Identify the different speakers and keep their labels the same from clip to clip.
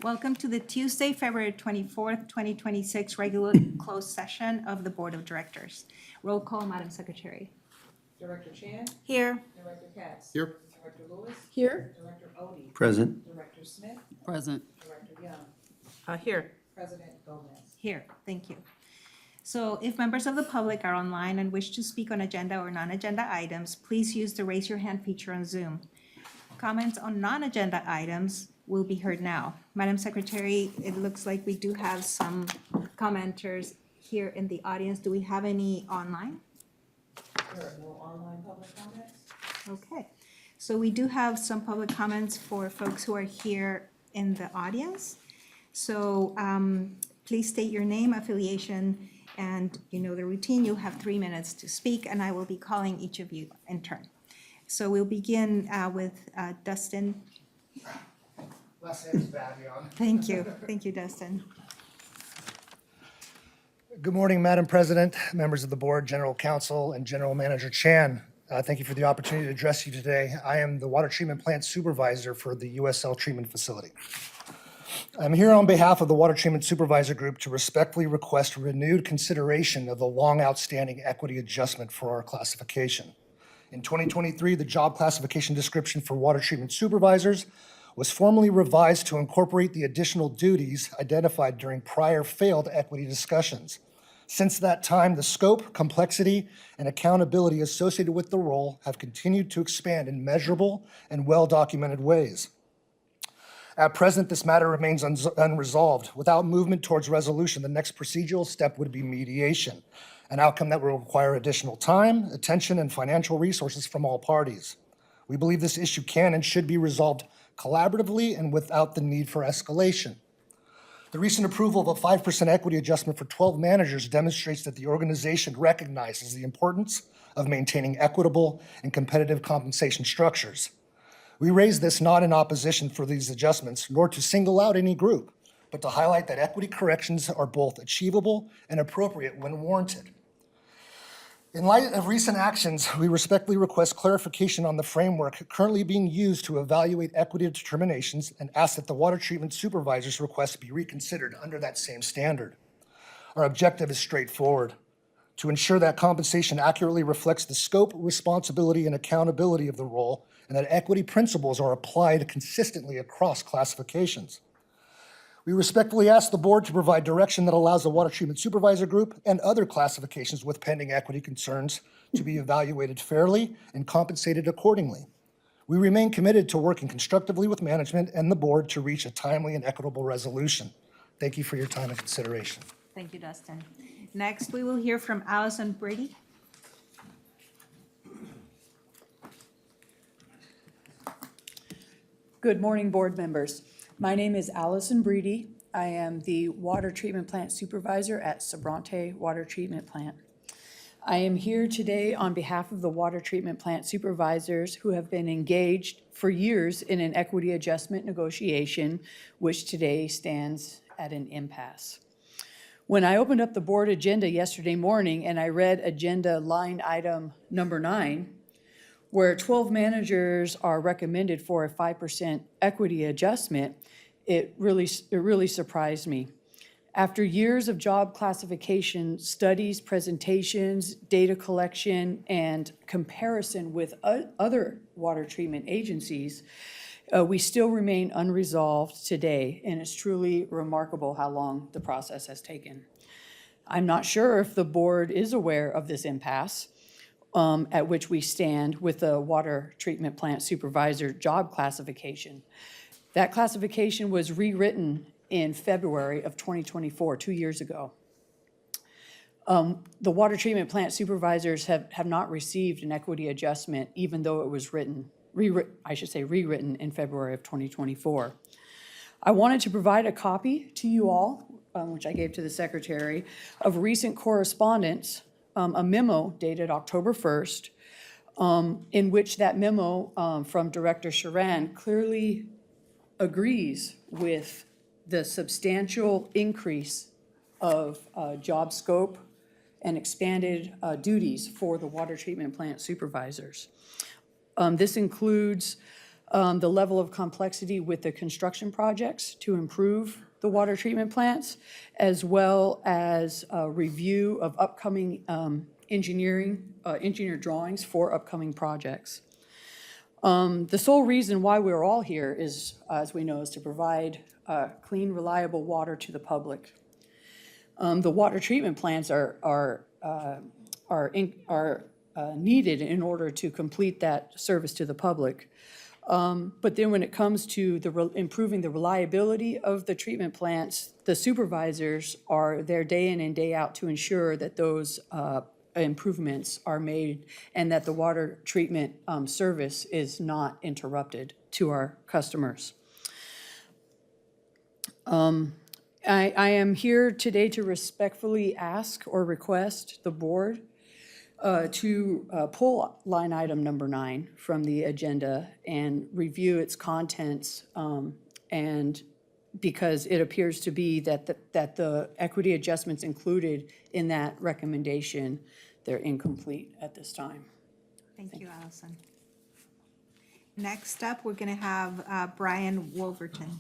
Speaker 1: Welcome to the Tuesday, February 24th, 2026 regular closed session of the Board of Directors. Roll call, Madam Secretary.
Speaker 2: Director Chan?
Speaker 1: Here.
Speaker 2: Director Katz?
Speaker 3: Here.
Speaker 2: Director Lewis?
Speaker 4: Here.
Speaker 2: Director Odie?
Speaker 3: Present.
Speaker 2: Director Smith?
Speaker 4: Present.
Speaker 2: Director Young?
Speaker 4: Here.
Speaker 2: President Gomez?
Speaker 1: Here, thank you. So if members of the public are online and wish to speak on agenda or non-agenda items, please use the raise your hand feature on Zoom. Comments on non-agenda items will be heard now. Madam Secretary, it looks like we do have some commenters here in the audience. Do we have any online?
Speaker 2: There are no online public comments?
Speaker 1: Okay, so we do have some public comments for folks who are here in the audience. So please state your name, affiliation, and you know the routine. You have 3 minutes to speak, and I will be calling each of you in turn. So we'll begin with Dustin.
Speaker 5: Last name's Bavion.
Speaker 1: Thank you, Dustin.
Speaker 5: Good morning, Madam President, members of the board, General Counsel, and General Manager Chan. Thank you for the opportunity to address you today. I am the Water Treatment Plant Supervisor for the USL Treatment Facility. I'm here on behalf of the Water Treatment Supervisor Group to respectfully request renewed consideration of the long outstanding equity adjustment for our classification. In 2023, the job classification description for water treatment supervisors was formally revised to incorporate the additional duties identified during prior failed equity discussions. Since that time, the scope, complexity, and accountability associated with the role have continued to expand in measurable and well-documented ways. At present, this matter remains unresolved. Without movement towards resolution, the next procedural step would be mediation, an outcome that will require additional time, attention, and financial resources from all parties. We believe this issue can and should be resolved collaboratively and without the need for escalation. The recent approval of a 5% equity adjustment for 12 managers demonstrates that the organization recognizes the importance of maintaining equitable and competitive compensation structures. We raise this not in opposition for these adjustments, nor to single out any group, but to highlight that equity corrections are both achievable and appropriate when warranted. In light of recent actions, we respectfully request clarification on the framework currently being used to evaluate equity determinations and ask that the water treatment supervisor's request be reconsidered under that same standard. Our objective is straightforward: to ensure that compensation accurately reflects the scope, responsibility, and accountability of the role, and that equity principles are applied consistently across classifications. We respectfully ask the board to provide direction that allows the Water Treatment Supervisor Group and other classifications with pending equity concerns to be evaluated fairly and compensated accordingly. We remain committed to working constructively with management and the board to reach a timely and equitable resolution. Thank you for your time and consideration.
Speaker 1: Thank you, Dustin. Next, we will hear from Allison Brady.
Speaker 4: Good morning, board members. My name is Allison Breedy. I am the Water Treatment Plant Supervisor at Sobrante Water Treatment Plant. I am here today on behalf of the Water Treatment Plant Supervisors who have been engaged for years in an equity adjustment negotiation, which today stands at an impasse. When I opened up the board agenda yesterday morning and I read agenda line item number 9, where 12 managers are recommended for a 5% equity adjustment, it really surprised me. After years of job classification studies, presentations, data collection, and comparison with other water treatment agencies, we still remain unresolved today, and it's truly remarkable how long the process has taken. I'm not sure if the board is aware of this impasse at which we stand with the water treatment plant supervisor job classification. That classification was rewritten in February of 2024, 2 years ago. The water treatment plant supervisors have not received an equity adjustment, even though it was rewritten in February of 2024. I wanted to provide a copy to you all, which I gave to the secretary, of recent correspondence, a memo dated October 1st, in which that memo from Director Sharan clearly agrees with the substantial increase of job scope and expanded duties for the water treatment plant supervisors. This includes the level of complexity with the construction projects to improve the water treatment plants, as well as a review of upcoming engineer drawings for upcoming projects. The sole reason why we're all here is, as we know, is to provide clean, reliable water to the public. The water treatment plants are needed in order to complete that service to the public. But then when it comes to improving the reliability of the treatment plants, the supervisors are there day in and day out to ensure that those improvements are made and that the water treatment service is not interrupted to our customers. I am here today to respectfully ask or request the board to pull line item number 9 from the agenda and review its contents, and because it appears to be that the equity adjustments included in that recommendation, they're incomplete at this time.
Speaker 1: Thank you, Allison. Next up, we're going to have Brian Wolverton.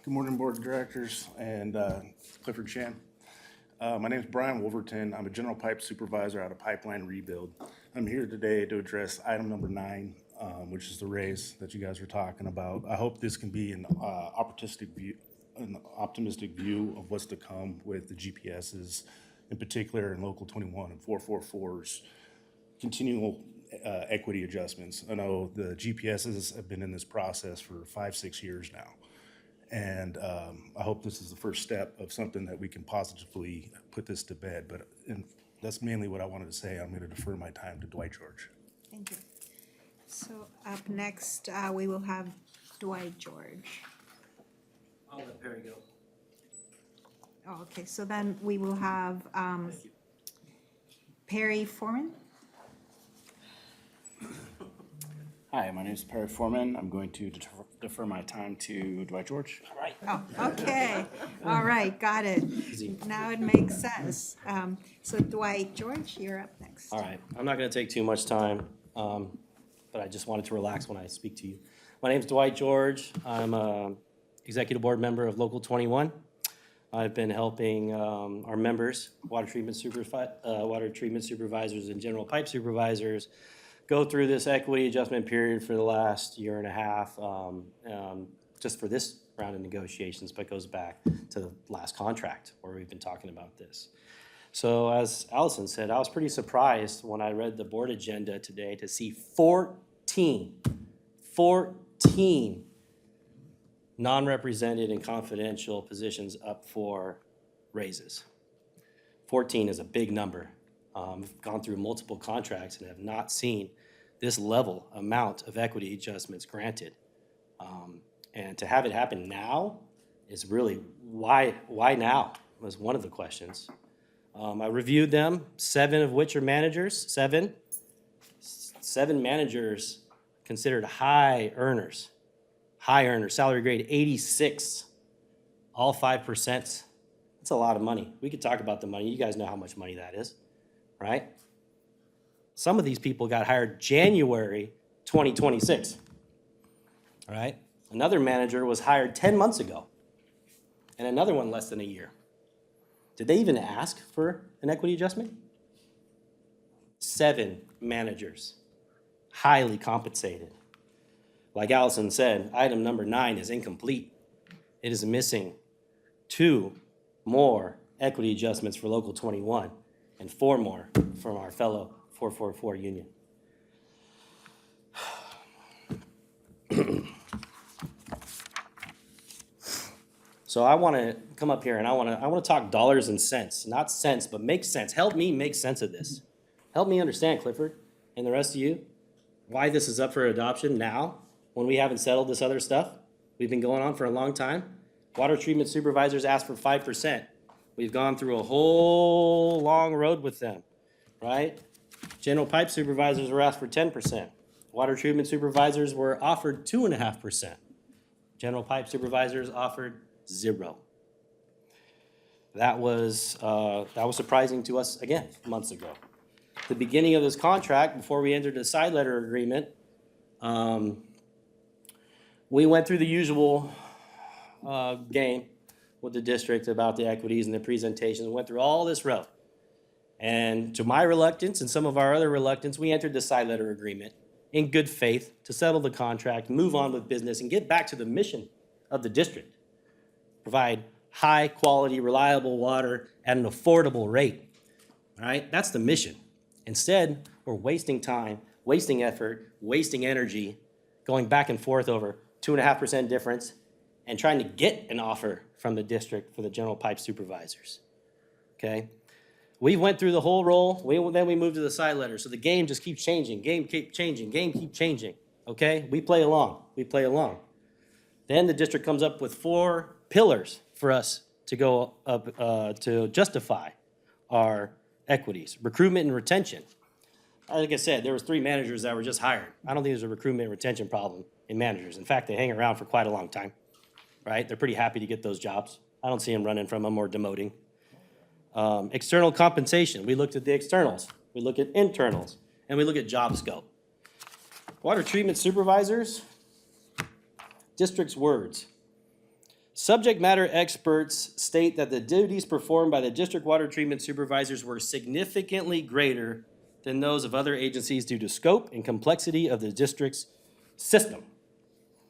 Speaker 3: Good morning, Board of Directors and Clifford Chan. My name is Brian Wolverton. I'm a general pipe supervisor out of Pipeline Rebuild. I'm here today to address item number 9, which is the raise that you guys were talking about. I hope this can be an optimistic view of what's to come with the GPSs, in particular in Local 21 and 444's continual equity adjustments. I know the GPSs have been in this process for 5-6 years now. And I hope this is the first step of something that we can positively put this to bed. But that's mainly what I wanted to say. I'm going to defer my time to Dwight George.
Speaker 1: Thank you. So up next, we will have Dwight George.
Speaker 6: I'll let Perry go.
Speaker 1: Oh, okay, so then we will have Perry Foreman.
Speaker 7: Hi, my name is Perry Foreman. I'm going to defer my time to Dwight George.
Speaker 6: All right.
Speaker 1: Oh, okay, all right, got it. Now it makes sense. So Dwight George, you're up next.
Speaker 6: All right. I'm not going to take too much time, but I just wanted to relax when I speak to you. My name's Dwight George. I'm a executive board member of Local 21. I've been helping our members, water treatment supervisors and general pipe supervisors, go through this equity adjustment period for the last year and a half, just for this round of negotiations, but goes back to the last contract where we've been talking about this. So as Allison said, I was pretty surprised when I read the board agenda today to see 14 non-represented and confidential positions up for raises. 14 is a big number. I've gone through multiple contracts and have not seen this level amount of equity adjustments granted. And to have it happen now is really, why now was one of the questions. I reviewed them, 7 of which are managers, 7 managers considered high earners, salary grade 86, all 5%. That's a lot of money. We could talk about the money. You guys know how much money that is, right? Some of these people got hired January 2026, all right? Another manager was hired 10 months ago, and another one less than a year. Did they even ask for an equity adjustment? 7 managers, highly compensated. Like Allison said, item number 9 is incomplete. It is missing 2 more equity adjustments for Local 21 and 4 more from our fellow 444 union. So I want to come up here and I want to talk dollars and cents, not cents, but make sense. Help me make sense of this. Help me understand, Clifford, and the rest of you, why this is up for adoption now when we haven't settled this other stuff. We've been going on for a long time. Water treatment supervisors asked for 5%. We've gone through a whole long road with them, right? General pipe supervisors were asked for 10%. Water treatment supervisors were offered 2.5%. General pipe supervisors offered 0. That was surprising to us again months ago. the beginning of this contract, before we entered a side letter agreement, we went through the usual game with the district about the equities and the presentations, went through all this route. And to my reluctance and some of our other reluctance, we entered the side letter agreement in good faith to settle the contract, move on with business, and get back to the mission of the district. Provide high-quality, reliable water at an affordable rate. All right, that's the mission. Instead, we're wasting time, wasting effort, wasting energy, going back and forth over 2.5% difference, and trying to get an offer from the district for the general pipe supervisors. Okay? We went through the whole role, then we moved to the side letter. So the game just keeps changing, game keeps changing, okay? We play along. Then the district comes up with 4 pillars for us to go up, to justify our equities. Recruitment and retention. Like I said, there was 3 managers that were just hired. I don't think there's a recruitment and retention problem in managers. In fact, they hang around for quite a long time, right? They're pretty happy to get those jobs. I don't see them running from them or demoting. External compensation, we looked at the externals, we look at internals, and we look at job scope. Water treatment supervisors, district's words. Subject matter experts state that the duties performed by the district water treatment supervisors were significantly greater than those of other agencies due to scope and complexity of the district's system.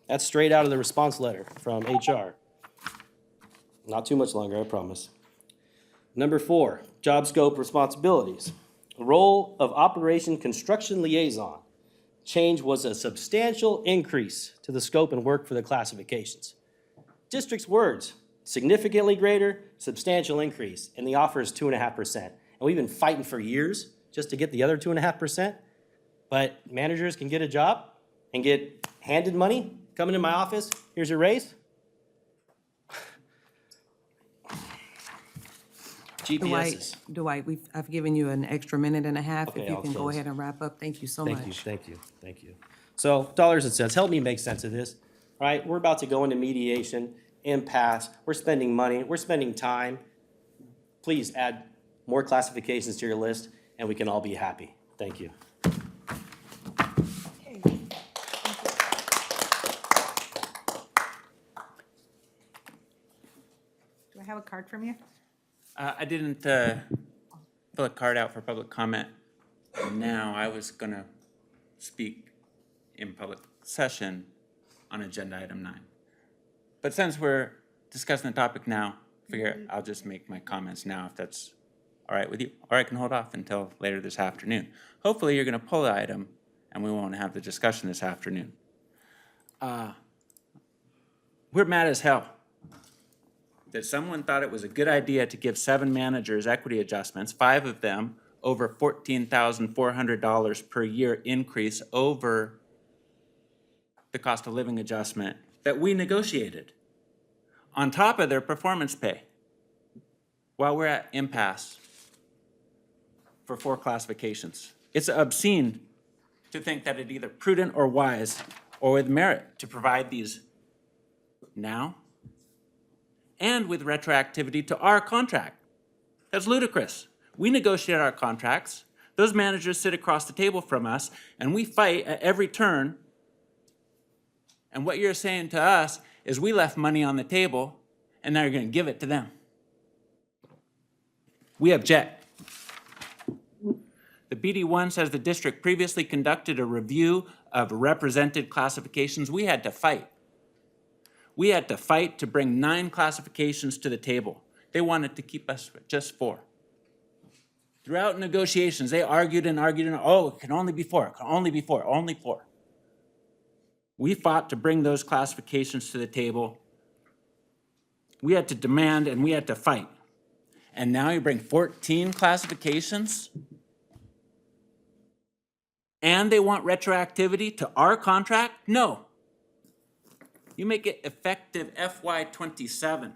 Speaker 6: That's straight out of the response letter from HR. Not too much longer, I promise. Number 4, job scope responsibilities. Role of operation construction liaison. Change was a substantial increase to the scope and work for the classifications. District's words, significantly greater, substantial increase, and the offer is 2.5%. And we've been fighting for years just to get the other 2.5%, but managers can get a job and get handed money, come into my office, here's your raise. GPSs.
Speaker 8: Dwight, I've given you an extra minute and a half.
Speaker 6: Okay,
Speaker 8: If you
Speaker 6: I'll
Speaker 8: can go
Speaker 6: close.
Speaker 8: ahead and wrap up, thank you so much.
Speaker 6: Thank you. So dollars and cents, help me make sense of this, right? We're about to go into mediation, impasse, we're spending money, we're spending time. Please add more classifications to your list and we can all be happy. Thank you.
Speaker 1: Do I have a card from you?
Speaker 9: I didn't fill a card out for public comment now. I was gonna speak in public session on agenda item 9. But since we're discussing the topic now, figure I'll just make my comments now if that's all right with you. Or I can hold off until later this afternoon. Hopefully you're gonna pull the item and we won't have the discussion this afternoon. We're mad as hell that someone thought it was a good idea to give 7 managers equity adjustments, 5 of them over $14,400 per year increase over the cost of living adjustment that we negotiated on top of their performance pay while we're at impasse for 4 classifications. It's obscene to think that it's either prudent or wise or with merit to provide these now and with retroactivity to our contract. That's ludicrous. We negotiate our contracts. Those managers sit across the table from us, and we fight at every turn. And what you're saying to us is we left money on the table, and now you're going to give it to them. We object. The BD1 says the district previously conducted a review of represented classifications. We had to fight. We had to fight to bring 9 classifications to the table. They wanted to keep us with just 4. Throughout negotiations, they argued and argued, and oh, it can only be 4, it can only be 4, only 4. We fought to bring those classifications to the table. We had to demand and we had to fight. And now you bring 14 classifications? And they want retroactivity to our contract? No. You make it effective FY27,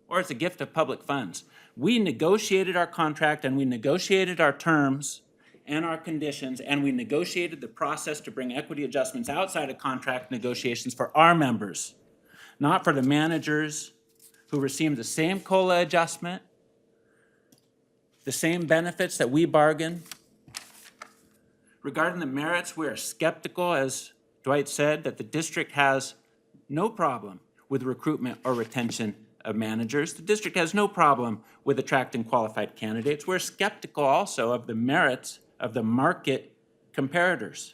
Speaker 9: or it's a gift of public funds. We negotiated our contract and we negotiated our terms and our conditions, and we negotiated the process to bring equity adjustments outside of contract negotiations for our members, not for the managers who received the same COLA adjustment, the same benefits that we bargained, Regarding the merits, we are skeptical, as Dwight said, that the district has no problem with recruitment or retention of managers. The district has no problem with attracting qualified candidates. We're skeptical also of the merits of the market comparators,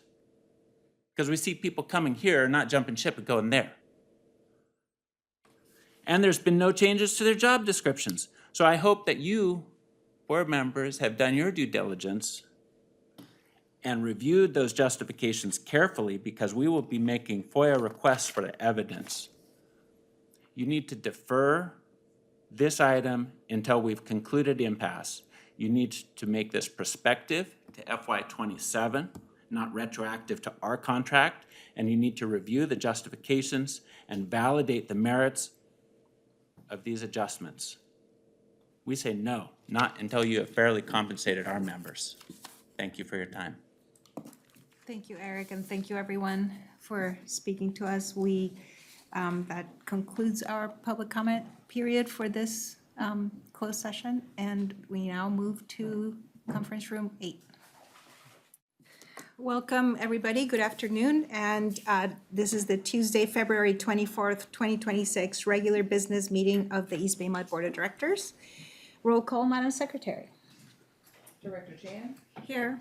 Speaker 9: because we see people coming here, not jumping ship and going there. And there's been no changes to their job descriptions. So I hope that you, board members, have done your due diligence and reviewed those justifications carefully, because we will be making FOIA requests for the evidence. You need to defer this item until we've concluded impasse. You need to make this prospective to FY27, not retroactive to our contract, and you need to review the justifications and validate the merits of these adjustments. We say no, not until you have fairly compensated our members. Thank you for your time.
Speaker 1: Thank you, Eric, and thank you, everyone, for speaking to us. That concludes our public comment period for this closed session, and we now move to conference room 8. Welcome, everybody. Good afternoon, and this is the Tuesday, February 24th, 2026 regular business meeting of the EBMUD Board of Directors. Roll call, Madam Secretary.
Speaker 2: Director Chan?
Speaker 1: Here.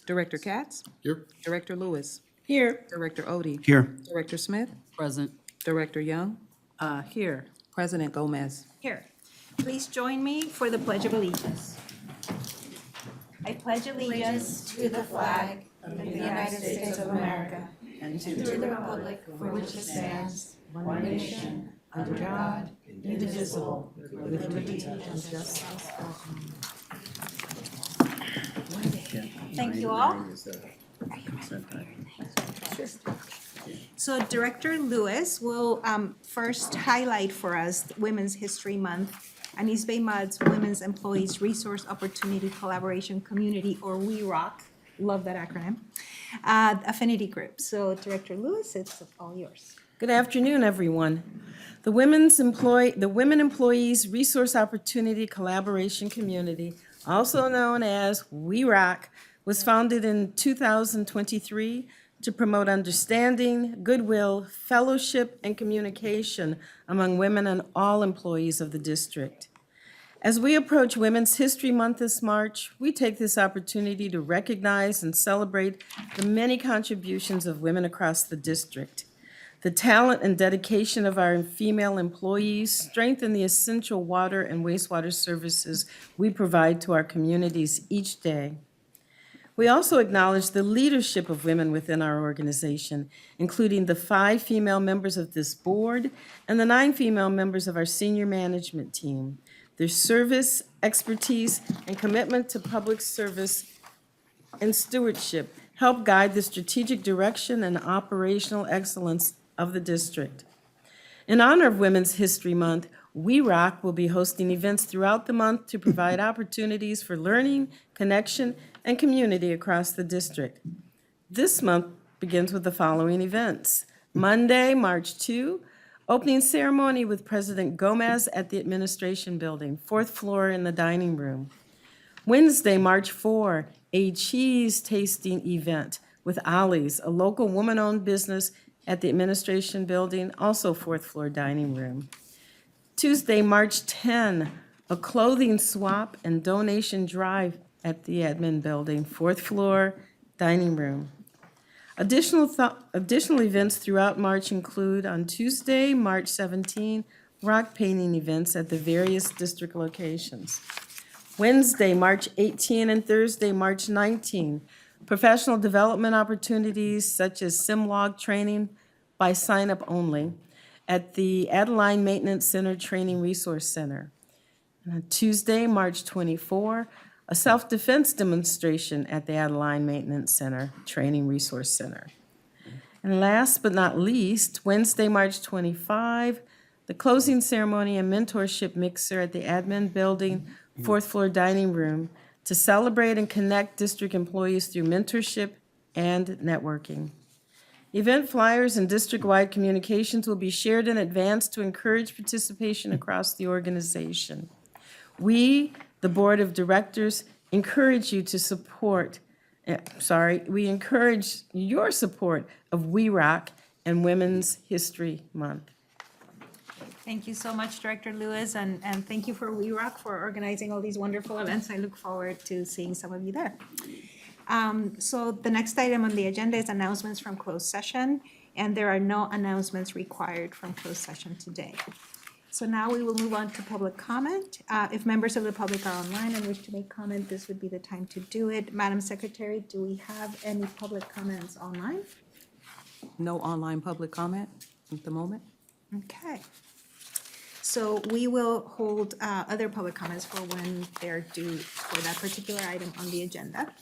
Speaker 8: Director Katz?
Speaker 10: Here.
Speaker 8: Director Lewis?
Speaker 1: Here.
Speaker 8: Director Odie?
Speaker 10: Here.
Speaker 8: Director Smith?
Speaker 10: Present.
Speaker 8: Director Young?
Speaker 4: Here.
Speaker 8: President Gomez?
Speaker 1: Here. Please join me for the Pledge of Allegiance. I pledge allegiance to the flag of the United States of America and to the republic for which it stands, one nation, under God, indivisible, with liberty and justice for all. Thank you all. So Director Lewis will first highlight for us Women's History Month and EBMUD's Women's Employees Resource Opportunity Collaboration Community, or WeRock, love that acronym, affinity group. So Director Lewis, it's all yours.
Speaker 11: Good afternoon, everyone. The Women Employees Resource Opportunity Collaboration Community, also known as WeRock, was founded in 2023 to promote understanding, goodwill, fellowship, and communication among women and all employees of the district. As we approach Women's History Month this March, we take this opportunity to recognize and celebrate the many contributions of women across the district. The talent and dedication of our female employees strengthen the essential water and wastewater services we provide to our communities each day. We also acknowledge the leadership of women within our organization, including the 5 female members of this board and the 9 female members of our senior management team. Their service, expertise, and commitment to public service and stewardship help guide the strategic direction and operational excellence of the district. In honor of Women's History Month, WeRock will be hosting events throughout the month to provide opportunities for learning, connection, and community across the district. This month begins with the following events. Monday, March 2, opening ceremony with President Gomez at the Administration Building, 4th floor in the dining room. Wednesday, March 4, a cheese tasting event with Ollie's, a local woman-owned business at the Administration Building, also 4th floor dining room. Tuesday, March 10, a clothing swap and donation drive at the admin building, 4th floor dining room. Additional events throughout March include on Tuesday, March 17, rock painting events at the various district locations. Wednesday, March 18, and Thursday, March 19, professional development opportunities such as SimLog training by sign-up only at the Adeline Maintenance Center Training Resource Center. And on Tuesday, March 24, a self-defense demonstration at the Adeline Maintenance Center Training Resource Center. And last but not least, Wednesday, March 25, the closing ceremony and mentorship mixer at the admin building, 4th floor dining room, to celebrate and connect district employees through mentorship and networking. Event flyers and district-wide communications will be shared in advance to encourage participation across the organization. We, the Board of Directors, encourage you to support we encourage your support of We Rock and Women's History Month.
Speaker 1: Thank you so much, Director Lewis, and thank you for We Rock for organizing all these wonderful events. I look forward to seeing some of you there. So the next item on the agenda is announcements from closed session, and there are no announcements required from closed session today. So now we will move on to public comment. If members of the public are online and wish to make comment, this would be the time to do it. Madam Secretary, do we have any public comments online?
Speaker 8: No online public comment at the moment.
Speaker 1: Okay. So we will hold other public comments for when they're due for that particular item on the agenda.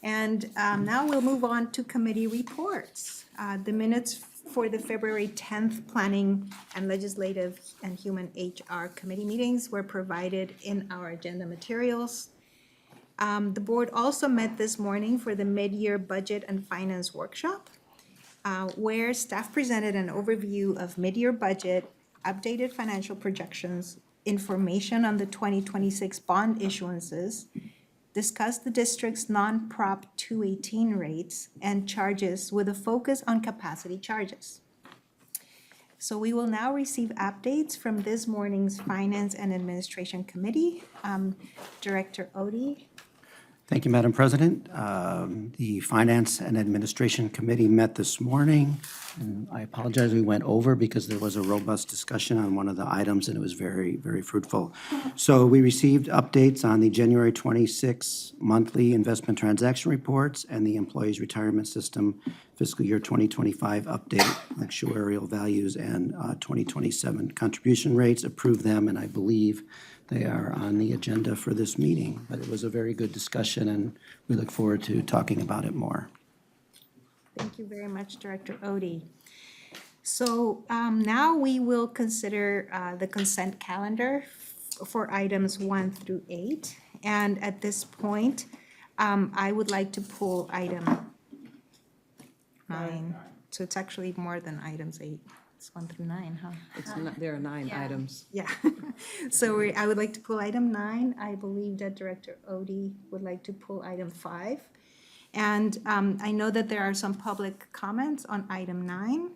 Speaker 1: And now we'll move on to committee reports. The minutes for the February 10th Planning and Legislative and Human HR Committee meetings were provided in our agenda materials. The board also met this morning for the mid-year budget and finance workshop, where staff presented an overview of mid-year budget, updated financial projections, information on the 2026 bond issuances, discussed the district's non-Prop 218 rates and charges with a focus on capacity charges. So we will now receive updates from this morning's Finance and Administration Committee. Director Odie.
Speaker 10: Thank you, Madam President. The Finance and Administration Committee met this morning, and I apologize we went over because there was a robust discussion on one of the items, and it was very, very fruitful. So we received updates on the January 26 monthly investment transaction reports and the Employees Retirement System fiscal year 2025 update, actuarial values, and 2027 contribution rates. Approved them, and I believe they are on the agenda for this meeting. But it was a very good discussion, and we look forward to talking about it more.
Speaker 1: Thank you very much, Director Odie. So now we will consider the consent calendar for items 1 through 8. And at this point, I would like to pull item 9. So it's actually more than items 8. It's 1 through 9, huh?
Speaker 8: There are 9 items.
Speaker 1: Yeah. So I would like to pull item 9. I believe that Director Odie would like to pull item 5. And I know that there are some public comments on item 9.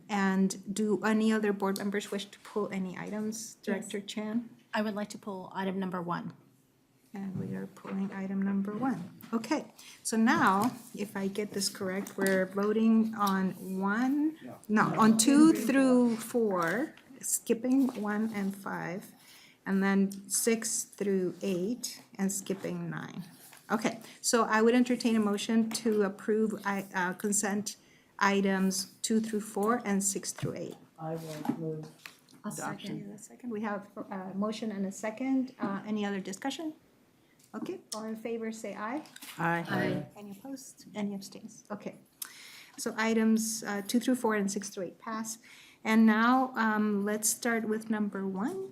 Speaker 1: And do any other board members wish to pull any items? Director Chan?
Speaker 12: I would like to pull item number 1.
Speaker 1: And we are pulling item number 1. Okay, so now, if I get this correct, we're voting on on 2 through 4, skipping 1 and 5, and then 6 through 8, and skipping 9. Okay, so I would entertain a motion to approve consent items 2 through 4 and 6 through 8.
Speaker 4: I will move.
Speaker 12: I'll second.
Speaker 1: We have a motion and a second. Any other discussion? Okay, all in favor, say aye.
Speaker 8: Aye.
Speaker 1: Any opposed? Any abstains? Okay. So items 2 through 4 and 6 through 8 pass. And now, let's start with number 1.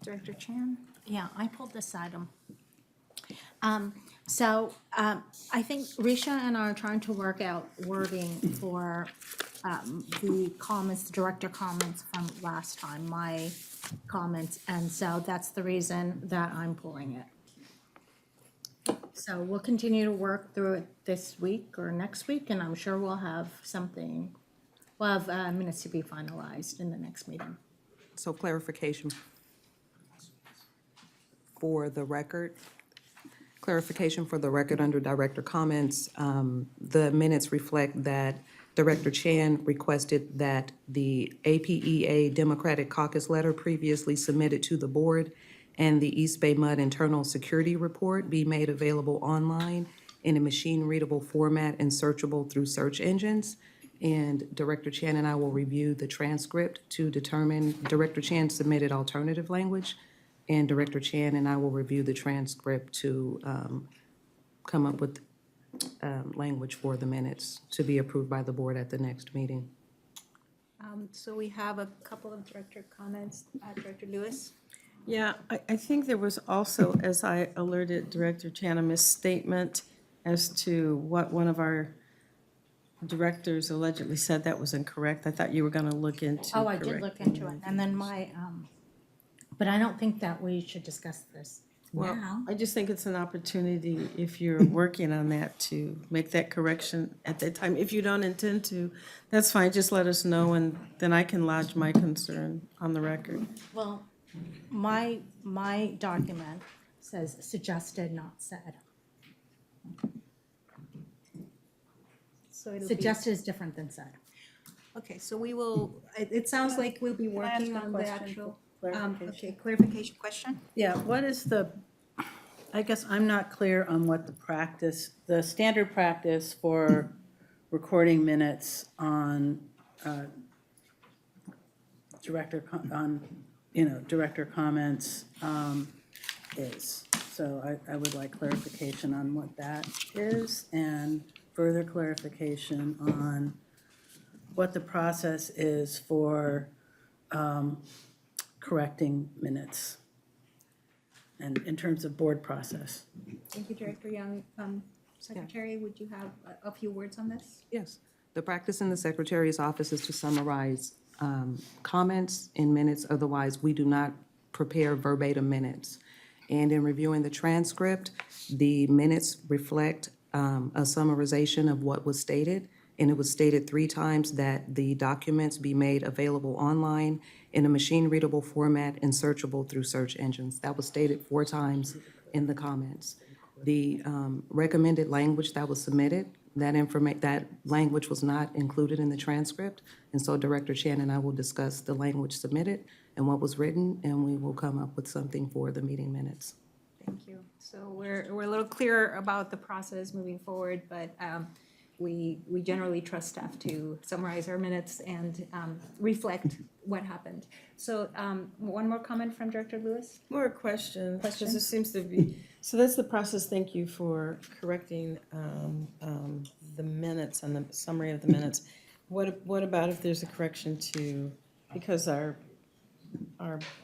Speaker 1: Director Chan?
Speaker 12: Yeah, I pulled this item. I think Risha and I are trying to work out wording for the comments, the director comments from last time, my comments, and so that's the reason that I'm pulling it. So we'll continue to work through it this week or next week, and I'm sure we'll have minutes to be finalized in the next meeting.
Speaker 8: So clarification for the record. Under director comments, the minutes reflect that Director Chan requested that the APEA Democratic Caucus letter previously submitted to the board and the East Bay MUD internal security report be made available online in a machine-readable format and searchable through search engines. And Director Chan and I will review the transcript to determine, Director Chan submitted alternative language, and Director Chan and I will review the transcript to come up with language for the minutes to be approved by the board at the next meeting.
Speaker 1: So we have a couple of director comments. Director Lewis?
Speaker 11: Yeah, I think there was also, as I alerted Director Chan, a misstatement as to what one of our directors allegedly said that was incorrect. I thought you were gonna look into
Speaker 12: Oh, I did look into it, and then but I don't think that we should discuss this.
Speaker 11: Well,
Speaker 12: now.
Speaker 11: I just think it's an opportunity, if you're working on that, to make that correction at that time. If you don't intend to, that's fine, just let us know, and then I can lodge my concern on the record.
Speaker 12: Well, my document says suggested, not said.
Speaker 1: So it'll be,
Speaker 12: Suggested is different than said.
Speaker 1: okay, so we will, it sounds like we'll be
Speaker 4: I ask
Speaker 1: working
Speaker 4: a
Speaker 1: on the
Speaker 4: question
Speaker 1: actual.
Speaker 4: for clarification?
Speaker 1: Okay, clarification question?
Speaker 4: Yeah, what is I guess I'm not clear on what the standard practice for recording minutes on, director comments, is. So I would like clarification on what that is, and further clarification on what the process is for, correcting minutes, and in terms of board process.
Speaker 1: Thank you, Director Young. Secretary, would you have a few words on this?
Speaker 8: Yes. The practice in the Secretary's office is to summarize comments in minutes. Otherwise, we do not prepare verbatim minutes. And in reviewing the transcript, the minutes reflect a summarization of what was stated. And it was stated 3 times that the documents be made available online in a machine-readable format and searchable through search engines. That was stated 4 times in the comments. The recommended language that was submitted, that language was not included in the transcript. And so Director Chan and I will discuss the language submitted and what was written, and we will come up with something for the meeting minutes.
Speaker 1: Thank you. So we're a little clearer about the process moving forward, but we generally trust staff to summarize our minutes and reflect what happened. So one more comment from Director Lewis?
Speaker 11: More a question, because
Speaker 1: Question?
Speaker 11: it seems to be, so that's the process. Thank you for correcting the minutes and the summary of the minutes. What about if there's a correction to, because our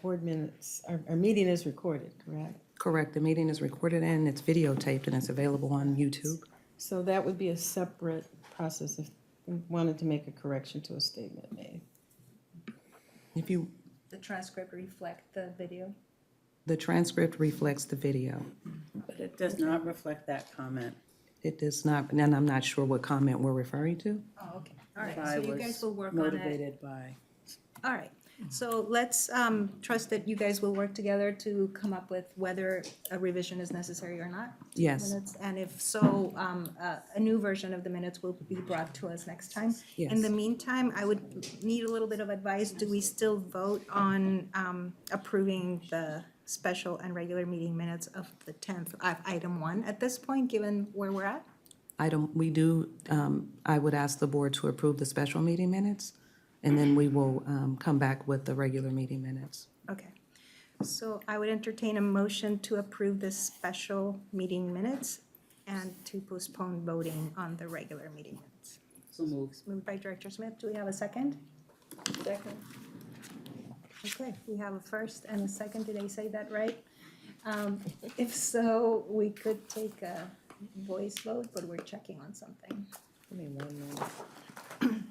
Speaker 11: board minutes, our meeting is recorded, correct?
Speaker 8: Correct. The meeting is recorded and it's videotaped and it's available on YouTube.
Speaker 11: So that would be a separate process if we wanted to make a correction to a statement made.
Speaker 8: If you,
Speaker 1: The transcript reflect the video?
Speaker 8: the transcript reflects the video.
Speaker 4: But it does not reflect that comment.
Speaker 8: It does not, and I'm not sure what comment we're referring to.
Speaker 1: Oh, okay. All right,
Speaker 4: I
Speaker 1: so you guys
Speaker 4: was
Speaker 1: will work on it.
Speaker 4: motivated by.
Speaker 1: All right, so let's trust that you guys will work together to come up with whether a revision is necessary or not. to the
Speaker 8: Yes.
Speaker 1: minutes. And if so, a new version of the minutes will be brought to us next time. In
Speaker 8: Yes.
Speaker 1: the meantime, I would need a little bit of advice. Do we still vote on approving the special and regular meeting minutes of the 10th, item 1 at this point, given where we're at?
Speaker 8: I would ask the board to approve the special meeting minutes, and then we will come back with the regular meeting minutes.
Speaker 1: Okay, so I would entertain a motion to approve the special meeting minutes and to postpone voting on the regular meeting minutes.
Speaker 4: So moved.
Speaker 1: Moved by Director Smith. Do we have a second?
Speaker 11: Second.
Speaker 1: Okay, we have a first and a second. Did I say that right? If so, we could take a voice vote, but we're checking on something.
Speaker 11: Give me 1 minute.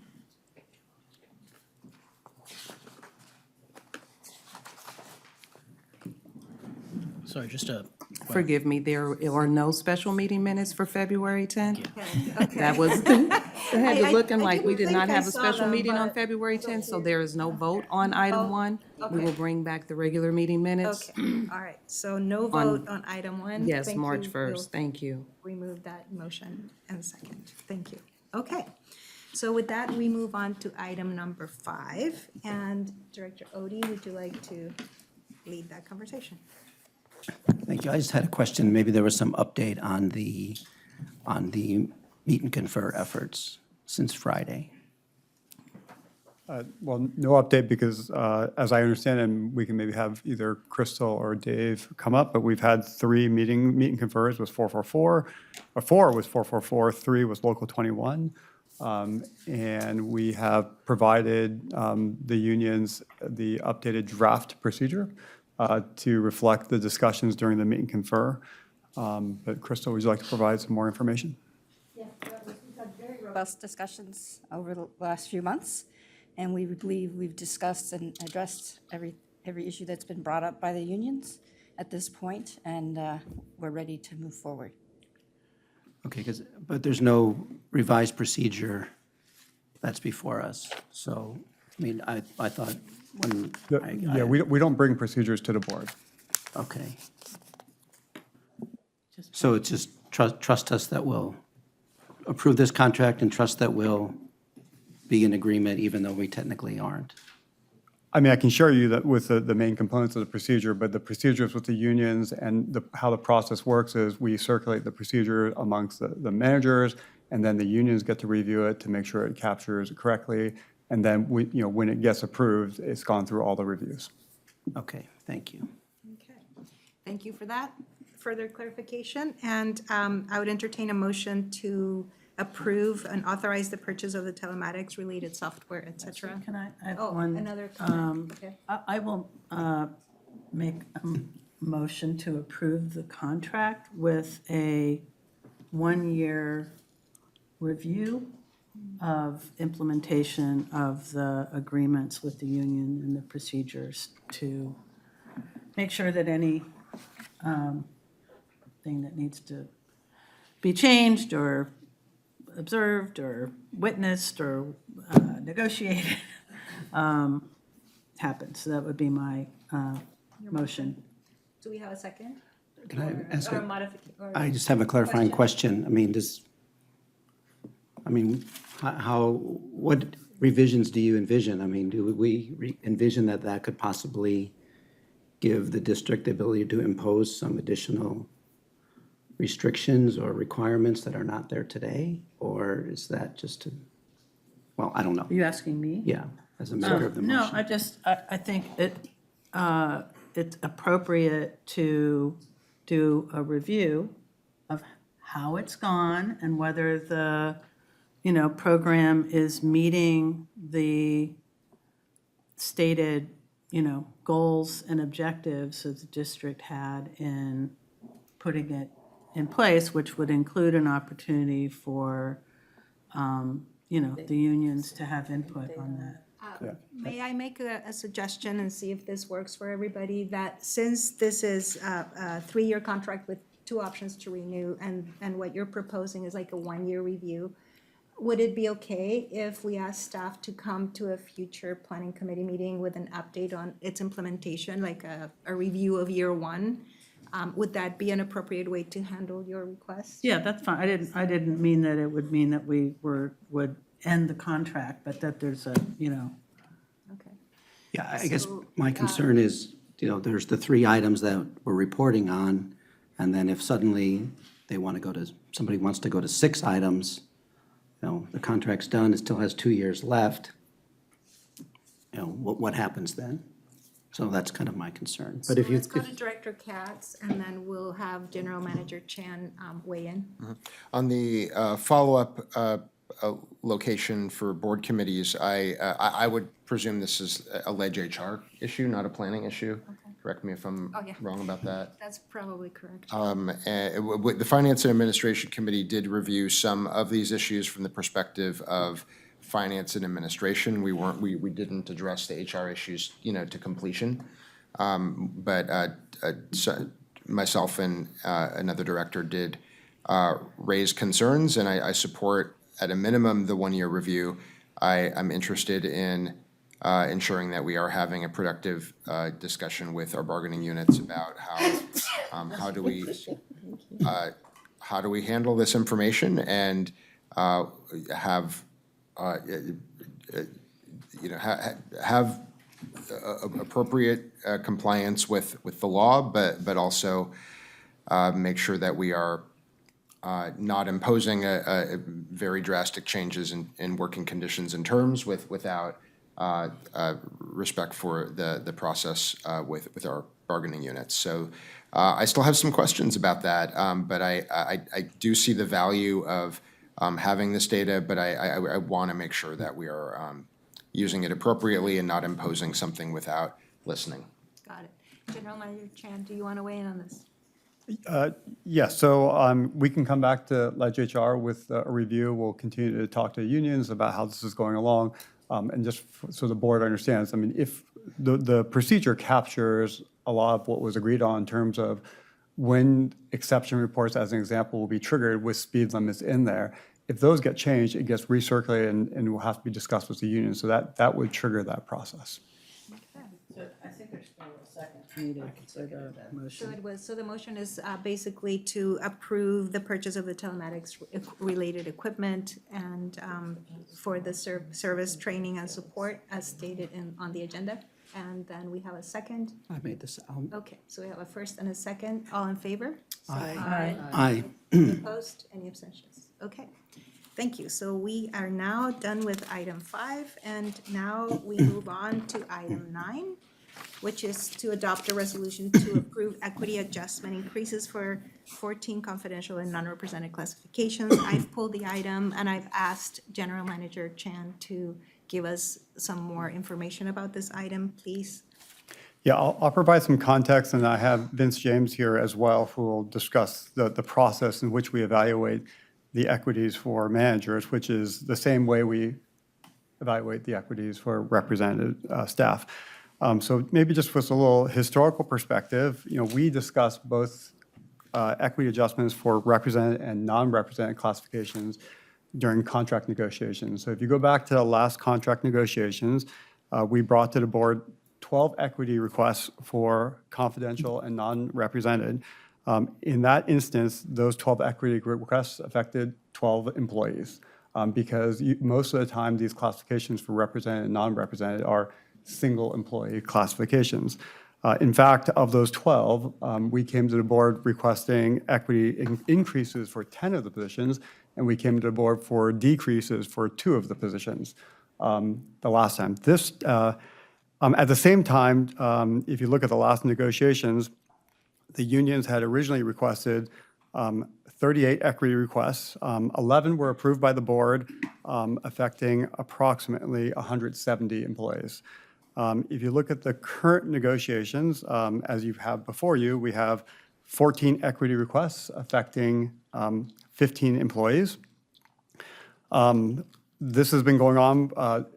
Speaker 13: Sorry, just a,
Speaker 8: Forgive me, there are no special meeting minutes for February 10th?
Speaker 1: Okay.
Speaker 8: That was, it had
Speaker 1: I
Speaker 8: to looking like we
Speaker 1: didn't
Speaker 8: did not
Speaker 1: think I
Speaker 8: have a
Speaker 1: saw
Speaker 8: special
Speaker 1: them,
Speaker 8: meeting on
Speaker 1: but-
Speaker 8: February 10th, so there is no vote on item 1. We
Speaker 1: okay.
Speaker 8: will bring back the regular meeting minutes.
Speaker 1: Okay, all right, so no vote on item 1.
Speaker 8: Yes,
Speaker 1: Thank
Speaker 8: March
Speaker 1: you.
Speaker 8: 1st,
Speaker 1: We'll
Speaker 8: thank you.
Speaker 1: remove that motion and second. Thank you. Okay, so with that, we move on to item number 5. And Director Odie, would you like to lead that conversation?
Speaker 10: Thank you. I just had a question. Maybe there was some update on the meet and confer efforts since Friday.
Speaker 14: Well, no update because, as I understand, and we can maybe have either Crystal or Dave come up, but we've had 3 meet and confers with 444, or 4 was 444, 3 was Local 21. And we have provided the unions the updated draft procedure to reflect the discussions during the meet and confer. But Crystal, would you like to provide some more information?
Speaker 15: Yeah, we've had very robust discussions over the last few months, and we believe we've discussed and addressed every issue that's been brought up by the unions. at this point, and we're ready to move forward.
Speaker 10: Okay, but there's no revised procedure that's before us. So, I mean, I thought when
Speaker 14: Yeah, we don't bring procedures to the board.
Speaker 10: okay. So it's just trust us that we'll approve this contract and trust that we'll be in agreement even though we technically aren't.
Speaker 14: I mean, I can share you that with the main components of the procedure, but the procedures with the unions and how the process works is we circulate the procedure amongst the managers, and then the unions get to review it to make sure it captures it correctly. And then when it gets approved, it's gone through all the reviews.
Speaker 10: Okay, thank you.
Speaker 1: Okay, thank you for that further clarification. And I would entertain a motion to approve and authorize the purchase of the telematics-related software, et cetera.
Speaker 11: Can I have
Speaker 1: Oh,
Speaker 11: one?
Speaker 1: another comment, okay.
Speaker 11: I will make a motion to approve the contract with a one-year review of implementation of the agreements with the union and the procedures to make sure that any thing that needs to be changed or observed or witnessed or negotiated happens. So that would be my motion.
Speaker 1: Do we have a second?
Speaker 10: Can I ask
Speaker 1: Or
Speaker 10: a-
Speaker 1: modification?
Speaker 10: I just have a clarifying question. I mean, what revisions do you envision? I mean, do we envision that could possibly give the district the ability to impose some additional restrictions or requirements that are not there today? Or is that just well, I don't know.
Speaker 11: Are you asking me?
Speaker 10: Yeah, as a maker of the
Speaker 11: No,
Speaker 10: motion.
Speaker 11: I think it's appropriate to do a review of how it's gone and whether the, program is meeting the stated, goals and objectives that the district had in putting it in place, which would include an opportunity for, the unions to have input on that.
Speaker 1: May I make a suggestion and see if this works for everybody? That since this is a three-year contract with two options to renew, and what you're proposing is like a one-year review, would it be okay if we ask staff to come to a future planning committee meeting with an update on its implementation, like a review of year one? Would that be an appropriate way to handle your request?
Speaker 11: Yeah, that's fine. I didn't mean that it would mean that we would end the contract, but that there's a,
Speaker 1: Okay.
Speaker 10: Yeah, I guess
Speaker 1: So,
Speaker 10: my concern is, there's the three items that we're reporting on, and then if suddenly somebody wants to go to 6 items, the contract's done, it still has 2 years left, what happens then? So that's kind of my concern.
Speaker 1: So
Speaker 10: But if you,
Speaker 1: let's go to Director Katz, and then we'll have General Manager Chan weigh in.
Speaker 16: On the follow-up location for board committees, I would presume this is a ledge HR issue, not a planning issue. Correct me if I'm
Speaker 1: Oh, yeah.
Speaker 16: wrong about that.
Speaker 1: That's probably correct.
Speaker 16: The Finance and Administration Committee did review some of these issues from the perspective of finance and administration. We didn't address the HR issues, to completion. But myself and another director did raise concerns, and I support, at a minimum, the one-year review. I'm interested in ensuring that we are having a productive discussion with our bargaining units about how do we handle this information and have appropriate compliance with the law, but also make sure that we are not imposing a very drastic changes in working conditions and terms without respect for the process with our bargaining units. So I still have some questions about that, but I do see the value of having this data, but I want to make sure that we are using it appropriately and not imposing something without listening.
Speaker 1: Got it. General Manager Chan, do you want to weigh in on this?
Speaker 14: Yes, so we can come back to Ledge HR with a review. We'll continue to talk to unions about how this is going along. And just so the board understands, I mean, if the procedure captures a lot of what was agreed on in terms of when exception reports, as an example, will be triggered with speed limits in there. If those get changed, it gets recirculated and will have to be discussed with the union. So that would trigger that process.
Speaker 11: So I think there's still a second needed for the motion.
Speaker 1: So the motion is basically to approve the purchase of the telematics related equipment and for the service training and support as stated on the agenda. And then we have a second.
Speaker 10: I made this,
Speaker 1: Okay, so we have a first and a second. All in favor?
Speaker 10: aye.
Speaker 1: Opposed? Any abstentions? Okay, thank you. So we are now done with item 5, and now we move on to item 9, which is to adopt a resolution to approve equity adjustment increases for 14 confidential and non-represented classifications. I've pulled the item, and I've asked General Manager Chan to give us some more information about this item, please.
Speaker 14: Yeah, I'll provide some context, and I have Vince James here as well, who will discuss the process in which we evaluate the equities for managers, which is the same way we evaluate the equities for represented staff. So maybe just with a little historical perspective, we discussed both equity adjustments for represented and non-represented classifications during contract negotiations. So if you go back to the last contract negotiations, we brought to the board 12 equity requests for confidential and non-represented. In that instance, those 12 equity requests affected 12 employees because most of the time these classifications for represented and non-represented are single employee classifications. In fact, of those 12, we came to the board requesting equity increases for 10 of the positions, and we came to the board for decreases for 2 of the positions the last time. At the same time, if you look at the last negotiations, the unions had originally requested 38 equity requests. 11 were approved by the board, affecting approximately 170 employees. If you look at the current negotiations, as you have before you, we have 14 equity requests affecting 15 employees. This has been going on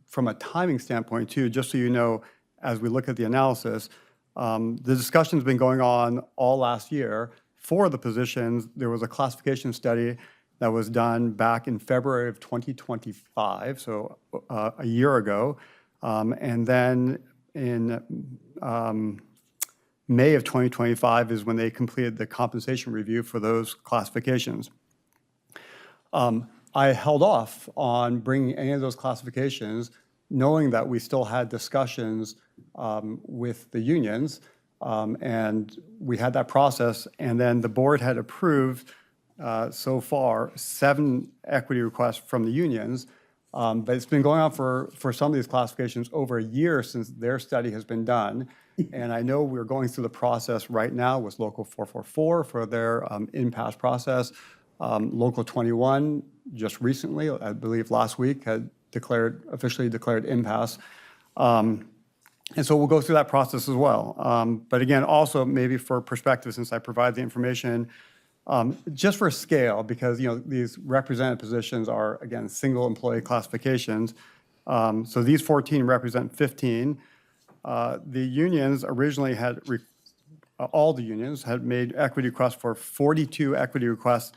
Speaker 14: from a timing standpoint too, just so you know, as we look at the analysis, the discussion's been going on all last year. For the positions, there was a classification study that was done back in February of 2025, so a year ago. And then in May of 2025 is when they completed the compensation review for those classifications. I held off on bringing any of those classifications, knowing that we still had discussions with the unions, and we had that process, and then the board had approved so far 7 equity requests from the unions, but it's been going on for some of these classifications over a year since their study has been done, and I know we're going through the process right now with Local 444 for their impasse process. Local 21 just recently, I believe last week, had officially declared impasse. And so we'll go through that process as well. But again, also maybe for perspective, since I provide the information, just for scale, because these represented positions are, again, single employee classifications. So these 14 represent 15. The unions originally had, all the unions had made equity requests for 42 equity requests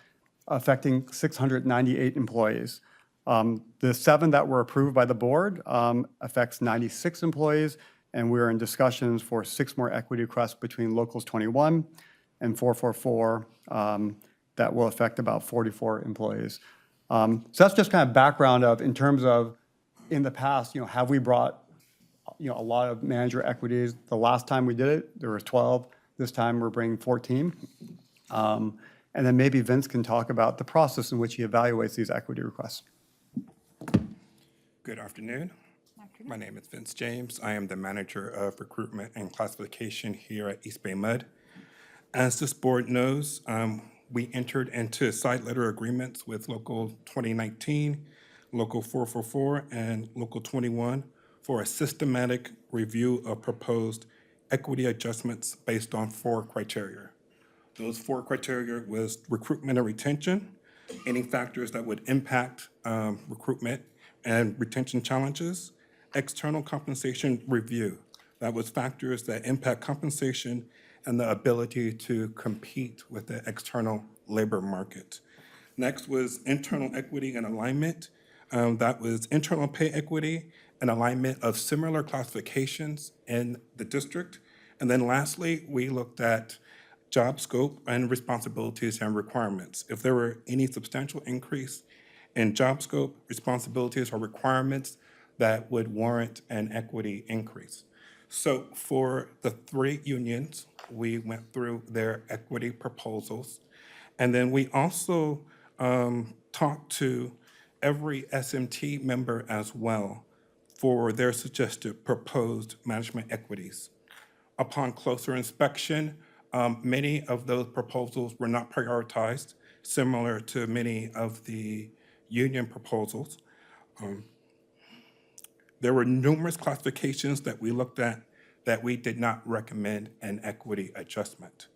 Speaker 14: affecting 698 employees. The 7 that were approved by the board affects 96 employees, and we're in discussions for 6 more equity requests between Locals 21 and 444 that will affect about 44 employees. So that's just kind of background of, in terms of, in the past, have we brought, a lot of manager equities? The last time we did it, there was 12. This time we're bringing 14. And then maybe Vince can talk about the process in which he evaluates these equity requests.
Speaker 17: Good afternoon. My name is Vince James. I am the Manager of Recruitment and Classification here at EBMUD. As this board knows, we entered into side letter agreements with Local 2019, Local 444, and Local 21 for a systematic review of proposed equity adjustments based on 4 criteria. Those 4 criteria was recruitment and retention, any factors that would impact recruitment and retention challenges, external compensation review, That was factors that impact compensation and the ability to compete with the external labor market. Next was internal equity and alignment. That was internal pay equity and alignment of similar classifications in the district. And then lastly, we looked at job scope and responsibilities and requirements. If there were any substantial increase in job scope, responsibilities, or requirements that would warrant an equity increase. So for the 3 unions, we went through their equity proposals. And then we also talked to every SMT member as well for their suggested proposed management equities. Upon closer inspection, many of those proposals were not prioritized, similar to many of the union proposals. There were numerous classifications that we looked at that we did not recommend an equity adjustment.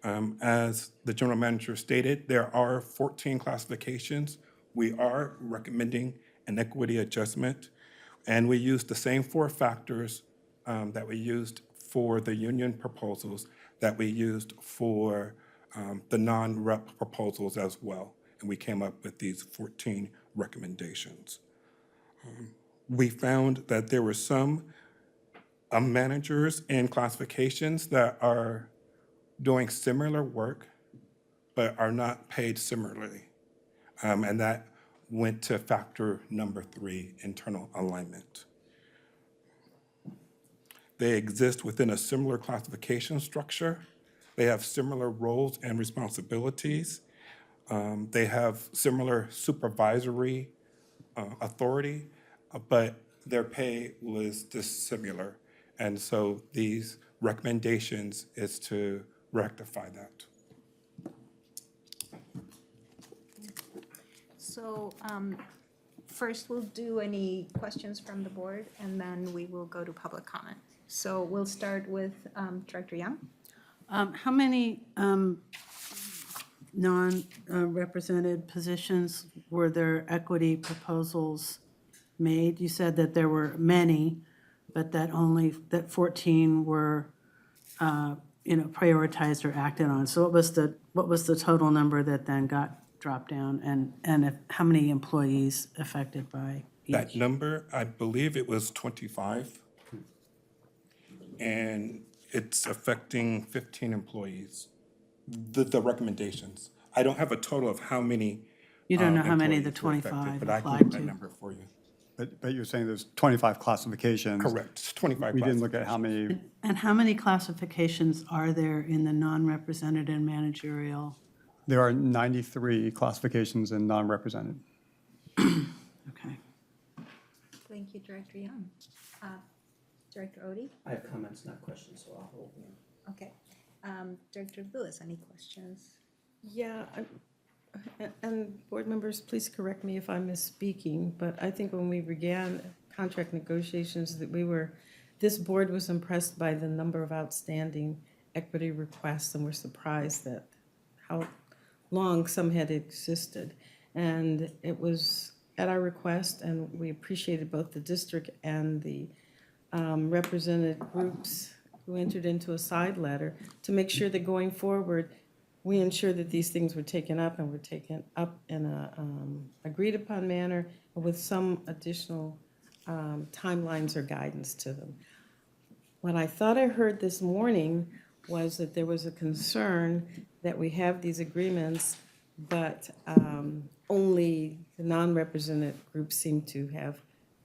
Speaker 17: As the general manager stated, there are 14 classifications. We are recommending an equity adjustment, and we used the same 4 factors that we used for the union proposals that we used for the non-rep proposals as well. And we came up with these 14 recommendations. We found that there were some managers and classifications that are doing similar work but are not paid similarly. And that went to factor number 3, internal alignment. They exist within a similar classification structure. They have similar roles and responsibilities. They have similar supervisory authority, but their pay was dissimilar. And so these recommendations is to rectify that.
Speaker 1: So first, we'll do any questions from the board, and then we will go to public comment. So we'll start with Director Young.
Speaker 18: How many non-represented positions were there equity proposals made? You said that there were many, but that 14 were, prioritized or acted on. So what was the total number that then got dropped down, and how many employees affected by each?
Speaker 17: That number, I believe it was 25, and it's affecting 15 employees, the recommendations. I don't have a total of how many.
Speaker 18: You don't know how many the
Speaker 17: employees were affected,
Speaker 18: 25
Speaker 17: but I can
Speaker 18: applied
Speaker 17: get that
Speaker 18: to?
Speaker 17: number for you.
Speaker 14: But you're saying there's 25 classifications.
Speaker 17: Correct, it's 25
Speaker 14: We didn't look at how many,
Speaker 18: And how many classifications are there in the non-represented and managerial?
Speaker 14: there are 93 classifications in non-represented.
Speaker 18: Okay.
Speaker 1: Thank you, Director Young. Director Odie?
Speaker 10: I have comments, not questions, so I'll hold.
Speaker 1: Okay. Director Lewis, any questions?
Speaker 11: Yeah, and board members, please correct me if I'm misspeaking, but I think when we began contract negotiations this board was impressed by the number of outstanding equity requests and were surprised at how long some had existed. And it was at our request, and we appreciated both the district and the represented groups who entered into a side letter to make sure that going forward, we ensure that these things were taken up and were taken up in a agreed upon manner with some additional timelines or guidance to them. What I thought I heard this morning was that there was a concern that we have these agreements, but only the non-represented groups seem to have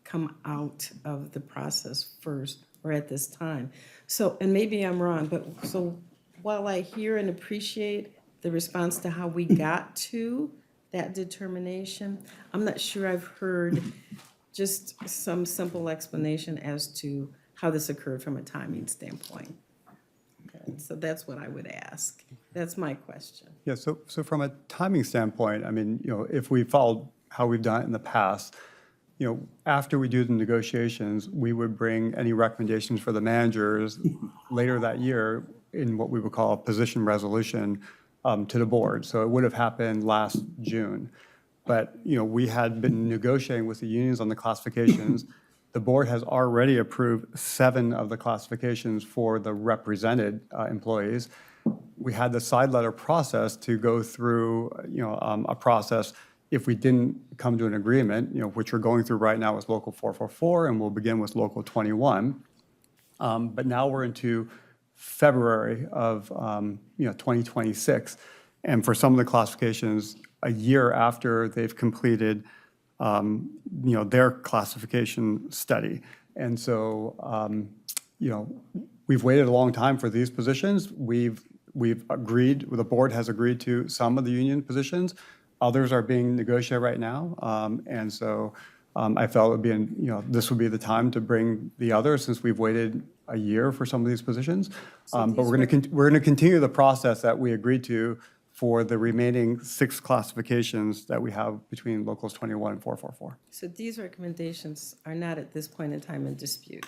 Speaker 11: come out of the process first or at this time. So, and maybe I'm wrong, but so while I hear and appreciate the response to how we got to that determination, I'm not sure I've heard just some simple explanation as to how this occurred from a timing standpoint. Okay, so that's what I would ask. That's my question.
Speaker 14: Yeah, so from a timing standpoint, I mean, if we followed how we've done it in the past, after we do the negotiations, we would bring any recommendations for the managers later that year in what we would call a position resolution to the board. So it would have happened last June. But, we had been negotiating with the unions on the classifications. The board has already approved 7 of the classifications for the represented employees. We had the side letter process to go through, a process if we didn't come to an agreement, which we're going through right now with Local 444, and we'll begin with Local 21. But now we're into February of, 2026. And for some of the classifications, a year after they've completed, their classification study. And so, we've waited a long time for these positions. We've agreed, the board has agreed to some of the union positions. Others are being negotiated right now. And so I felt it would be, this would be the time to bring the others since we've waited a year for some of these positions. But we're going to continue the process that we agreed to for the remaining 6 classifications that we have between Locals 21 and 444.
Speaker 11: So these recommendations are not at this point in time in dispute.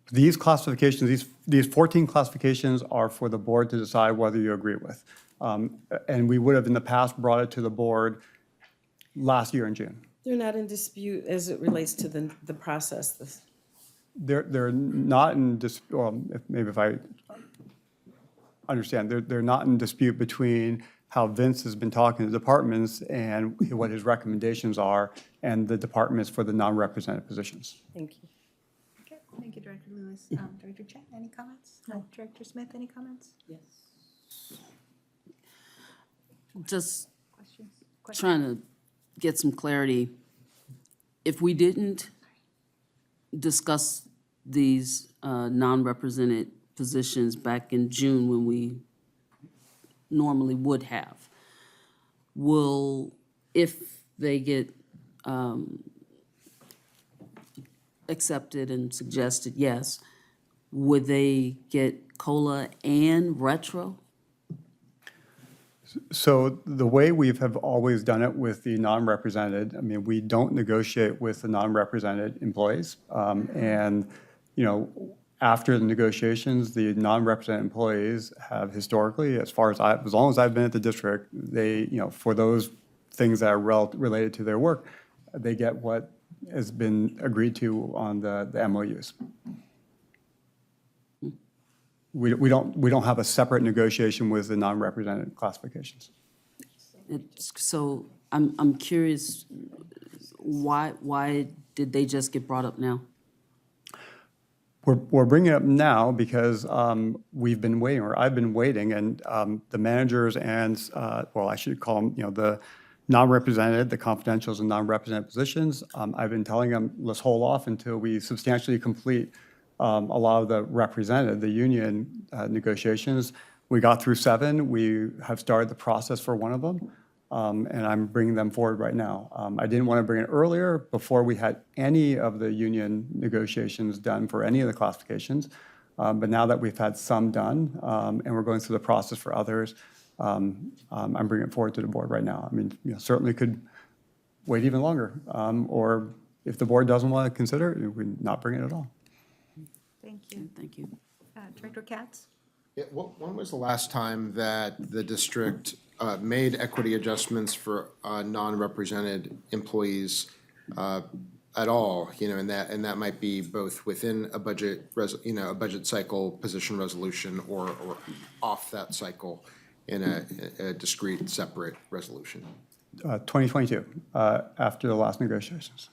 Speaker 14: These classifications, these 14 classifications are for the board to decide whether you agree with. And we would have in the past brought it to the board last year in June.
Speaker 11: They're not in dispute as it relates to the process.
Speaker 14: They're not in dispute, well, maybe if I understand, they're not in dispute between how Vince has been talking to departments and what his recommendations are and the departments for the non-represented positions.
Speaker 11: Thank you.
Speaker 1: Okay, thank you, Director Lewis. Director Chen, any comments? No. Director Smith, any comments?
Speaker 19: Yes. Just
Speaker 1: Questions?
Speaker 19: trying to get some clarity. If we didn't discuss these non-represented positions back in June when we normally would have, if they get accepted and suggested, yes, would they get COLA and retro?
Speaker 14: So the way we have always done it with the non-represented, I mean, we don't negotiate with the non-represented employees. And, after the negotiations, the non-represented employees have historically, as long as I've been at the district, they, for those things that are related to their work, they get what has been agreed to on the MOUs. We don't have a separate negotiation with the non-represented classifications.
Speaker 19: So I'm curious, why did they just get brought up now?
Speaker 14: We're bringing it up now because we've been waiting, or I've been waiting, and the managers and, I should call them, the non-represented, the confidentials and non-represented positions, I've been telling them, let's hold off until we substantially complete a lot of the represented, the union negotiations. We got through 7. We have started the process for one of them, and I'm bringing them forward right now. I didn't want to bring it earlier before we had any of the union negotiations done for any of the classifications. But now that we've had some done, and we're going through the process for others, I'm bringing it forward to the board right now. I mean, certainly could wait even longer, or if the board doesn't want to consider it, we not bring it at all.
Speaker 1: Thank you.
Speaker 19: Thank you.
Speaker 1: Director Katz?
Speaker 16: Yeah, when was the last time that the district made equity adjustments for non-represented employees at all? And that might be both within a budget, a budget cycle position resolution or off that cycle in a discrete, separate resolution.
Speaker 14: 2022, after the last negotiations.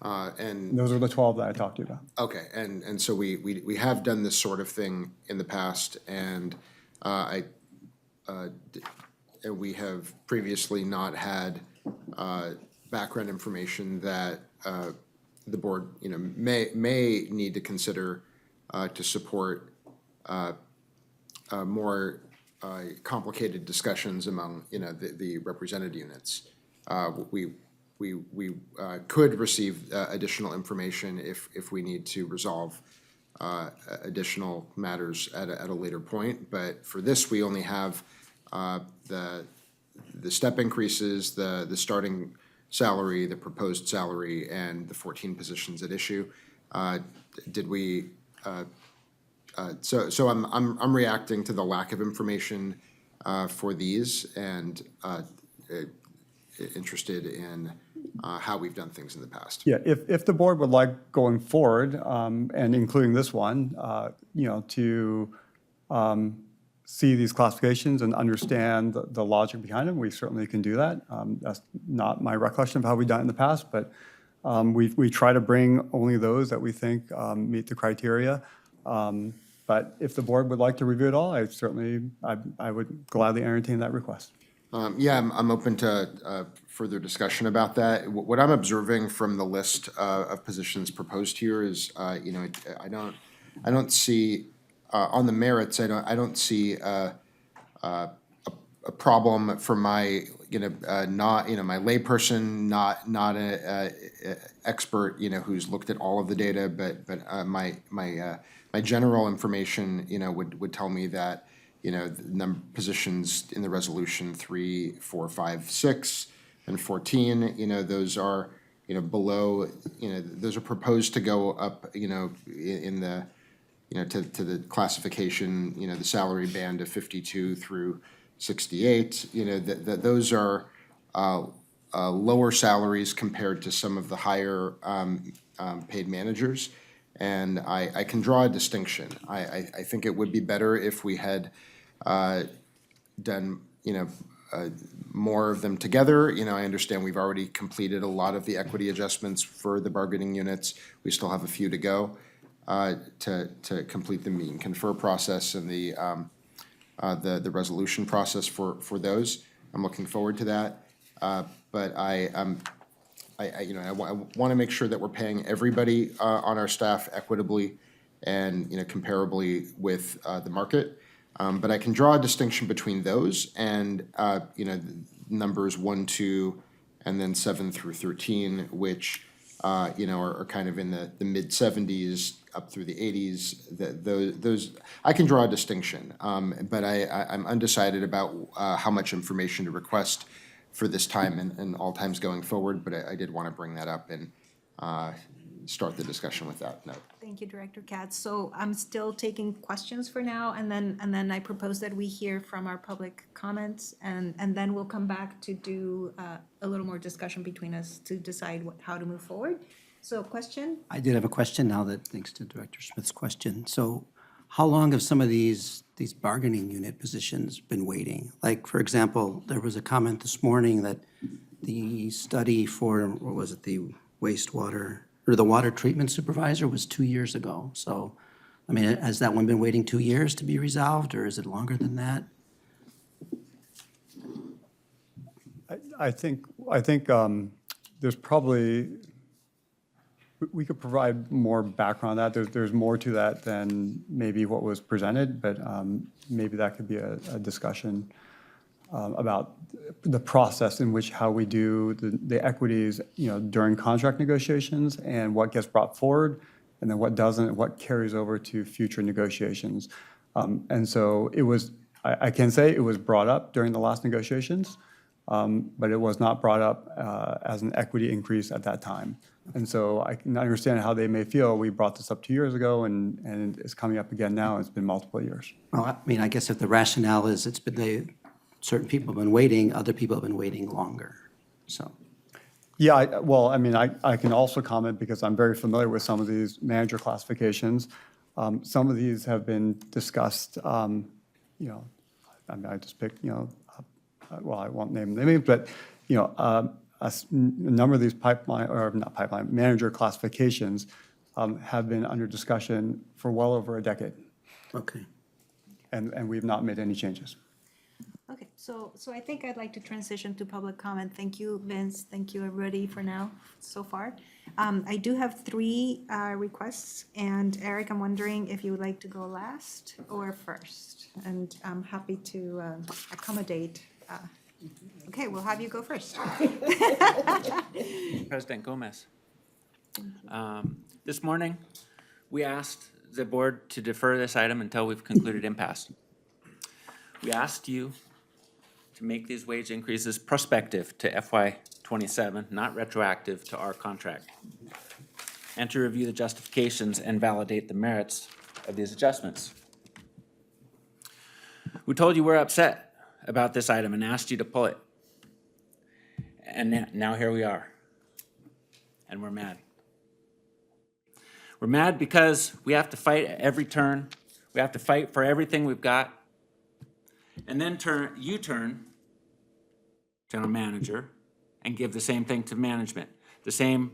Speaker 16: And
Speaker 14: those are the 12 that I talked to you about.
Speaker 16: Okay, and so we have done this sort of thing in the past, and we have previously not had background information that the board, may need to consider to support more complicated discussions among, the represented units. We could receive additional information if we need to resolve additional matters at a later point. But for this, we only have the step increases, the starting salary, the proposed salary, and the 14 positions at issue. Did we? So I'm reacting to the lack of information for these, and interested in how we've done things in the past.
Speaker 14: Yeah, if the board would like going forward, and including this one, to see these classifications and understand the logic behind them, we certainly can do that. That's not my recollection of how we've done it in the past, but we try to bring only those that we think meet the criteria. But if the board would like to review it all, I would gladly entertain that request.
Speaker 16: Yeah, I'm open to further discussion about that. What I'm observing from the list of positions proposed here is, I don't see, on the merits, I don't see a problem for my, not, my layperson, not a expert, who's looked at all of the data, but my general information, would tell me that, the positions in the resolution 3, 4, 5, 6, and 14, those are, below, those are proposed to go up, in the, to the classification, the salary band of 52 through 68, those are lower salaries compared to some of the higher paid managers. And I can draw a distinction. I think it would be better if we had done, more of them together. I understand we've already completed a lot of the equity adjustments for the bargaining units. We still have a few to go to complete the meet and confer process and the resolution process for those. I'm looking forward to that. But I want to make sure that we're paying everybody on our staff equitably and, comparably with the market. But I can draw a distinction between those and, numbers 1, 2, and then 7 through 13, which, are kind of in the mid-70s up through the 80s. Those I can draw a distinction, but I'm undecided about how much information to request for this time and all times going forward. But I did want to bring that up and start the discussion with that note.
Speaker 1: Thank you, Director Katz. So I'm still taking questions for now, and then I propose that we hear from our public comments, and then we'll come back to do a little more discussion between us to decide how to move forward. So question?
Speaker 10: I did have a question now that, thanks to Director Smith's question. So how long have some of these bargaining unit positions been waiting? Like, for example, there was a comment this morning that the study for, what was it, the wastewater, or the water treatment supervisor was 2 years ago. So, I mean, has that one been waiting 2 years to be resolved, or is it longer than that?
Speaker 14: I think there's probably, we could provide more background on that. There's more to that than maybe what was presented, but maybe that could be a discussion about the process in which how we do the equities, during contract negotiations and what gets brought forward and then what doesn't, and what carries over to future negotiations. And so it was, I can say it was brought up during the last negotiations, but it was not brought up as an equity increase at that time. And so I can understand how they may feel. We brought this up 2 years ago and it's coming up again now. It's been multiple years.
Speaker 10: Well, I mean, I guess if the rationale is certain people have been waiting, other people have been waiting longer, so.
Speaker 14: Yeah, I can also comment because I'm very familiar with some of these manager classifications. Some of these have been discussed, I just picked, well, I won't name the names, but, a number of these manager classifications have been under discussion for well over a decade.
Speaker 10: Okay.
Speaker 14: And we've not made any changes.
Speaker 1: Okay, so I think I'd like to transition to public comment. Thank you, Vince. Thank you, everybody, for now, so far. I do have 3 requests, and Eric, I'm wondering if you would like to go last or first? And I'm happy to accommodate. Okay, we'll have you go first.
Speaker 9: President Gomez. This morning, we asked the board to defer this item until we've concluded impasse. We asked you to make these wage increases prospective to FY '27, not retroactive to our contract, and to review the justifications and validate the merits of these adjustments. We told you we're upset about this item and asked you to pull it. And now here we are. and we're mad. We're mad because we have to fight at every turn. We have to fight for everything we've got. And then you turn, general manager, and give the same thing to management. The same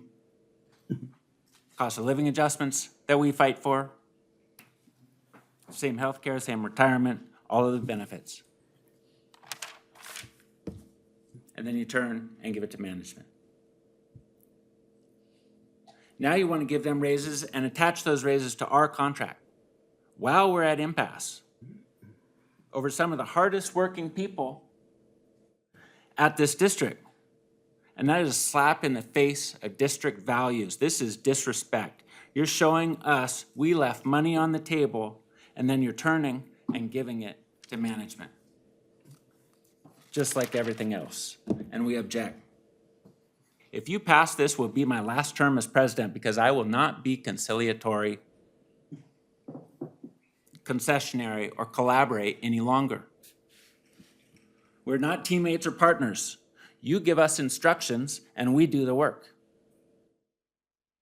Speaker 9: cost of living adjustments that we fight for, same health care, same retirement, all of the benefits. And then you turn and give it to management. Now you want to give them raises and attach those raises to our contract while we're at impasse over some of the hardest working people at this district. And that is a slap in the face of district values. This is disrespect. You're showing us we left money on the table, and then you're turning and giving it to management, just like everything else, and we object. If you pass this, will be my last term as president, because I will not be conciliatory, concessionary, or collaborate any longer. We're not teammates or partners. You give us instructions and we do the work.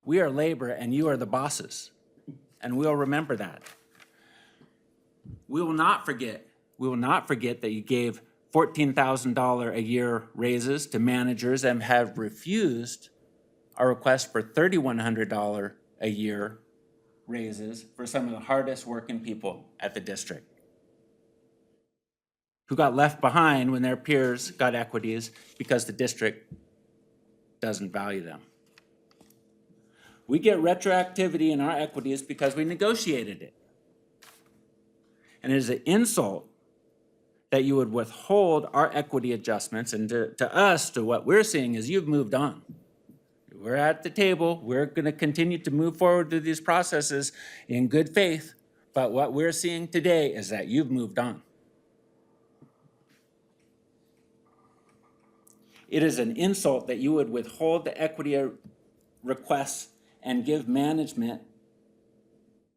Speaker 9: We are labor and you are the bosses, and we'll remember that. We will not forget that you gave $14,000 a year raises to managers and have refused our request for $3,100 a year raises for some of the hardest working people at the district, who got left behind when their peers got equities because the district doesn't value them. We get retroactivity in our equities because we negotiated it. And it is an insult that you would withhold our equity adjustments, and to us, to what we're seeing is you've moved on. We're at the table, we're gonna continue to move forward through these processes in good faith, but what we're seeing today is that you've moved on. It is an insult that you would withhold the equity requests and give management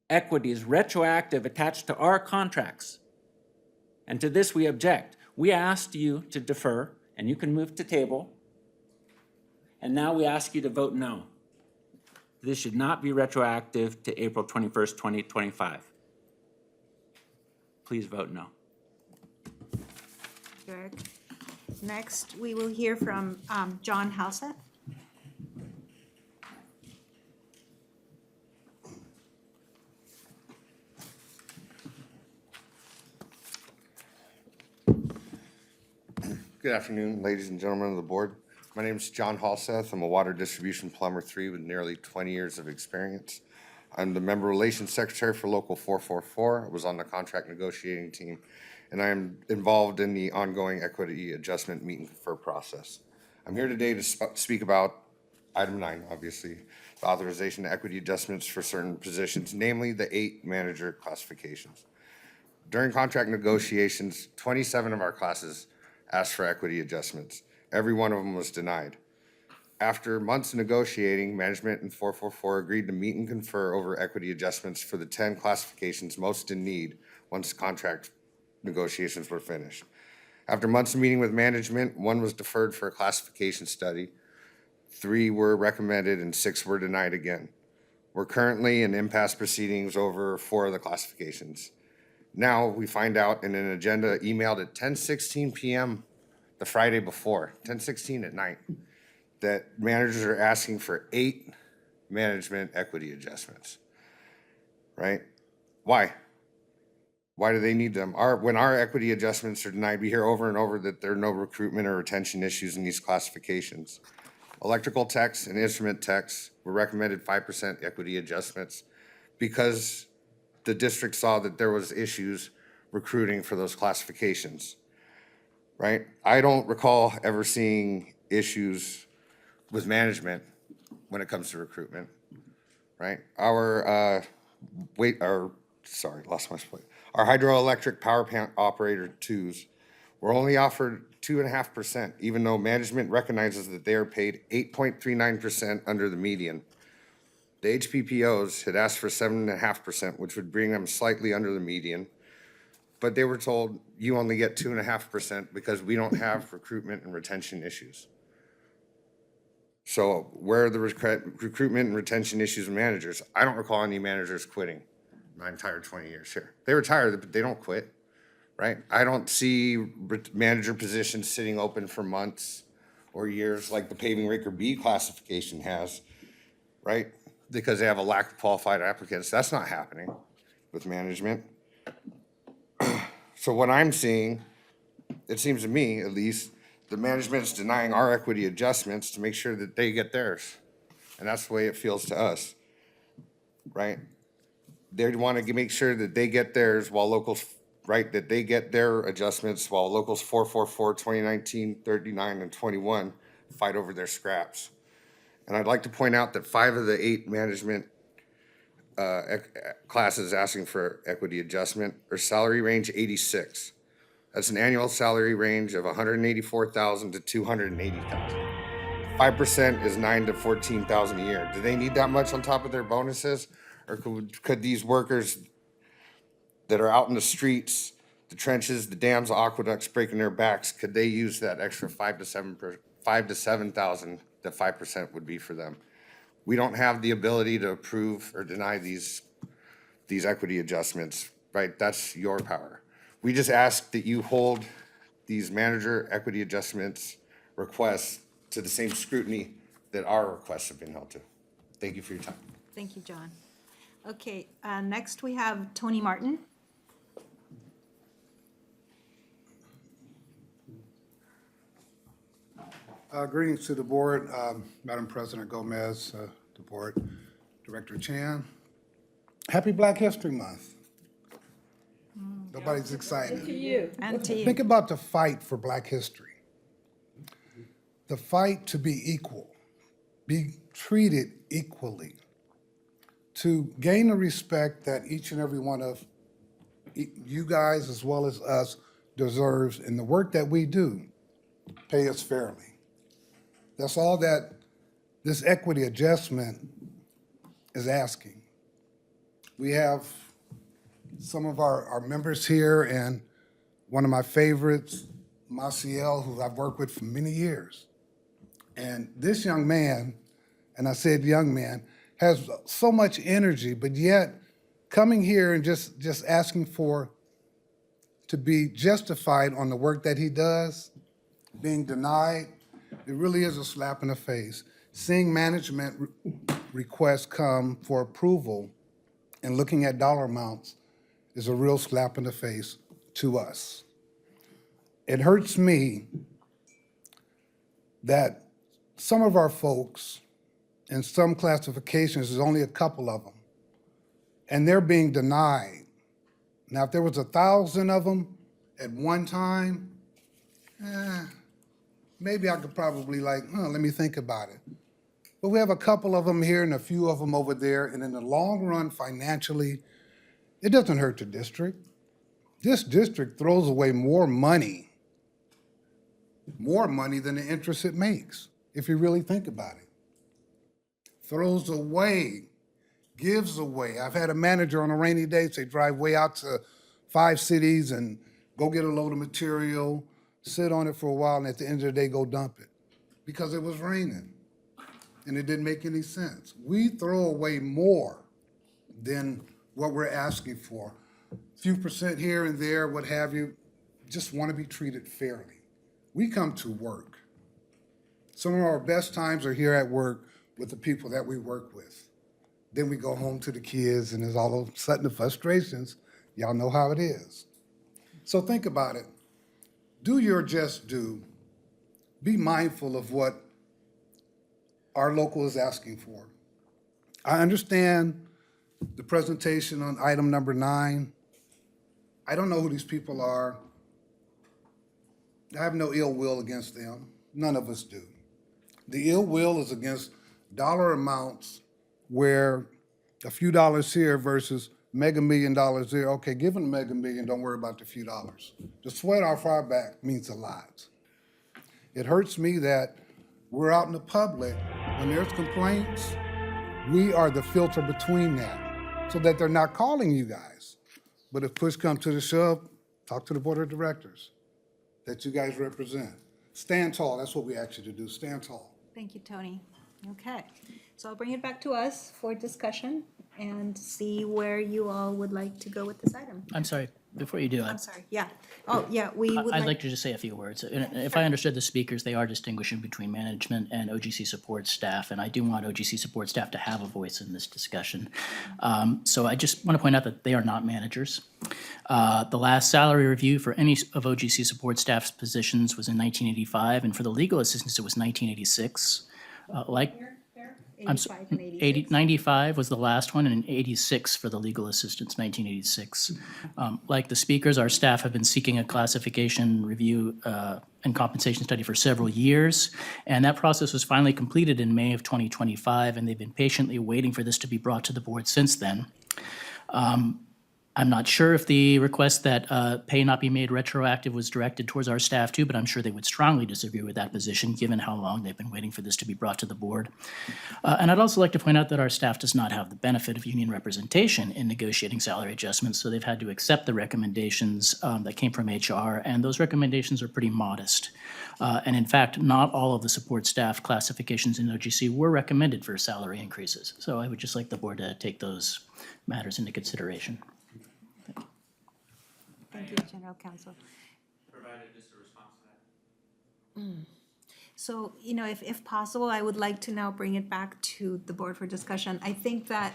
Speaker 9: equities retroactive attached to our contracts. And to this we object. We asked you to defer, and you can move to table. And now we ask you to vote no. This should not be retroactive to April 21st, 2025. Please vote no.
Speaker 1: Good. Next, we will hear from John Halseth.
Speaker 20: Good afternoon, ladies and gentlemen of the board. My name is John Halseth. I'm a water distribution plumber 3 with nearly 20 years of experience. I'm the member relations secretary for Local 444. I was on the contract negotiating team, and I am involved in the ongoing equity adjustment meet and confer process. I'm here today to speak about item 9, obviously, the authorization of equity adjustments for certain positions, namely the 8 manager classifications. During contract negotiations, 27 of our classes asked for equity adjustments. Every one of them was denied. After months of negotiating, management and 444 agreed to meet and confer over equity adjustments for the 10 classifications most in need once contract negotiations were finished. After months of meeting with management, 1 was deferred for a classification study, 3 were recommended, and 6 were denied again. We're currently in impasse proceedings over 4 of the classifications. Now we find out in an agenda emailed at 10:16 p.m. the Friday before, 10:16 at night, that managers are asking for 8 management equity adjustments, right? Why? Why do they need them? When our equity adjustments are denied, we hear over and over that there are no recruitment or retention issues in these classifications. Electrical techs and instrument techs were recommended 5% equity adjustments because the district saw that there was issues recruiting for those classifications, right? I don't recall ever seeing issues with management when it comes to recruitment, right? Our hydroelectric power plant operator 2s were only offered 2.5%, even though management recognizes that they are paid 8.39% under the median. The HPPOs had asked for 7.5%, which would bring them slightly under the median, but they were told you only get 2.5% because we don't have recruitment and retention issues. So where are the recruitment and retention issues of managers? I don't recall any managers quitting my entire 20 years here. They retire, but they don't quit, right? I don't see manager positions sitting open for months or years like the paving raker B classification has, right? Because they have a lack of qualified applicants. That's not happening with management. So what I'm seeing, it seems to me at least, the management's denying our equity adjustments to make sure that they get theirs. And that's the way it feels to us, right? They want to make sure that they get theirs while locals, right, that they get their adjustments while locals 444, 2019, 39, and 21 fight over their scraps. And I'd like to point out that 5 of the 8 management classes asking for equity adjustment are salary range 86. That's an annual salary range of $184,000 to $280,000. 5% is $9,000 to $14,000 a year. Do they need that much on top of their bonuses? Or could these workers that are out in the streets, the trenches, the dams, the aqueducts breaking their backs, could they use that extra $5,000 to $7,000 that 5% would be for them? We don't have the ability to approve or deny these equity adjustments, right? That's your power. We just ask that you hold these manager equity adjustments requests to the same scrutiny that our requests have been held to. Thank you for your time.
Speaker 1: Thank you, John. Okay, next we have Tony Martin.
Speaker 21: Greetings to the board, Madam President Gomez, the board, Director Chan. Happy Black History Month. Nobody's excited.
Speaker 1: And to you.
Speaker 21: Think about the fight for Black history. The fight to be equal, be treated equally, to gain the respect that each and every one of you guys as well as us deserves in the work that we do, pay us fairly. That's all that this equity adjustment is asking. We have some of our members here, and one of my favorites, Maciel, who I've worked with for many years. And this young man, and I said young man, has so much energy, but yet coming here and just asking to be justified on the work that he does, being denied, it really is a slap in the face. Seeing management requests come for approval and looking at dollar amounts is a real slap in the face to us. It hurts me that some of our folks in some classifications, there's only a couple of them, and they're being denied. Now, if there was 1,000 of them at one time, maybe I could probably let me think about it. But we have a couple of them here and a few of them over there, and in the long run, financially, it doesn't hurt the district. This district throws away more money than the interest it makes, if you really think about it. Throws away, gives away. I've had a manager on a rainy day say drive way out to 5 cities and go get a load of material, sit on it for a while, and at the end of the day, go dump it because it was raining and it didn't make any sense. We throw away more than what we're asking for. A few percent here and there, what have you, just want to be treated fairly. We come to work. Some of our best times are here at work with the people that we work with. Then we go home to the kids and there's all of a sudden the frustrations. Y'all know how it is. So think about it. Do your just due. Be mindful of what our local is asking for. I understand the presentation on item number 9. I don't know who these people are. I have no ill will against them. None of us do. The ill will is against dollar amounts where a few dollars here versus mega $1 million there. Okay, give them a mega million, don't worry about the few dollars. The sweat off our back means a lot. It hurts me that we're out in the public. When there's complaints, we are the filter between that so that they're not calling you guys. But if push comes to the shove, talk to the board of directors that you guys represent. Stand tall, that's what we ask you to do, stand tall.
Speaker 1: Thank you, Tony. Okay, so I'll bring it back to us for discussion and see where you all would like to go with this item.
Speaker 13: I'm sorry, before you do,
Speaker 1: I'm sorry, yeah. Oh, yeah, we would
Speaker 13: I'd like to just say a few words. If I understood the speakers, they are distinguishing between management and OGC support staff, and I do want OGC support staff to have a voice in this discussion. So I just want to point out that they are not managers. The last salary review for any of OGC support staff's positions was in 1985, and for the legal assistants, it was 1986. I'm
Speaker 1: 85 and 86.
Speaker 13: 95 was the last one, and 86 for the legal assistants, 1986. Like the speakers, our staff have been seeking a classification review and compensation study for several years, and that process was finally completed in May of 2025, and they've been patiently waiting for this to be brought to the board since then. I'm not sure if the request that pay not be made retroactive was directed towards our staff too, but I'm sure they would strongly disagree with that position, given how long they've been waiting for this to be brought to the board. And I'd also like to point out that our staff does not have the benefit of union representation in negotiating salary adjustments, so they've had to accept the recommendations that came from HR, and those recommendations are pretty modest. And in fact, not all of the support staff classifications in OGC were recommended for salary increases. So I would just like the board to take those matters into consideration.
Speaker 1: Thank you, General Counsel.
Speaker 9: Provided just a response to that.
Speaker 1: So, if possible, I would like to now bring it back to the board for discussion. I think that,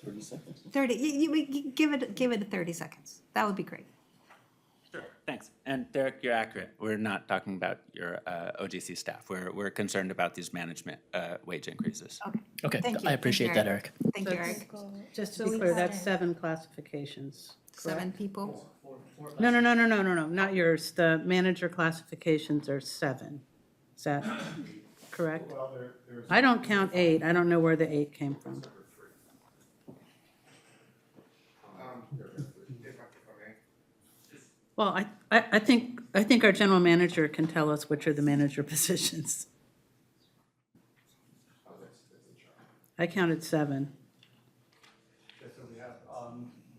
Speaker 6: 30 seconds.
Speaker 1: 30, you give it 30 seconds. That would be great.
Speaker 9: Sure, thanks. And Derek, you're accurate. We're not talking about your OGC staff. We're concerned about these management wage increases.
Speaker 13: Okay,
Speaker 1: Thank you.
Speaker 13: I appreciate that, Eric.
Speaker 1: Thank you, Eric.
Speaker 18: Just
Speaker 1: So
Speaker 18: to be
Speaker 1: we
Speaker 18: clear,
Speaker 1: have
Speaker 18: that's 7 classifications.
Speaker 1: 7 people.
Speaker 18: No, not yours. The manager classifications are 7. Is that correct? I don't count 8. I don't know where the 8 came from. Well, I think our general manager can tell us which are the manager positions. I counted 7.
Speaker 14: Okay, so we have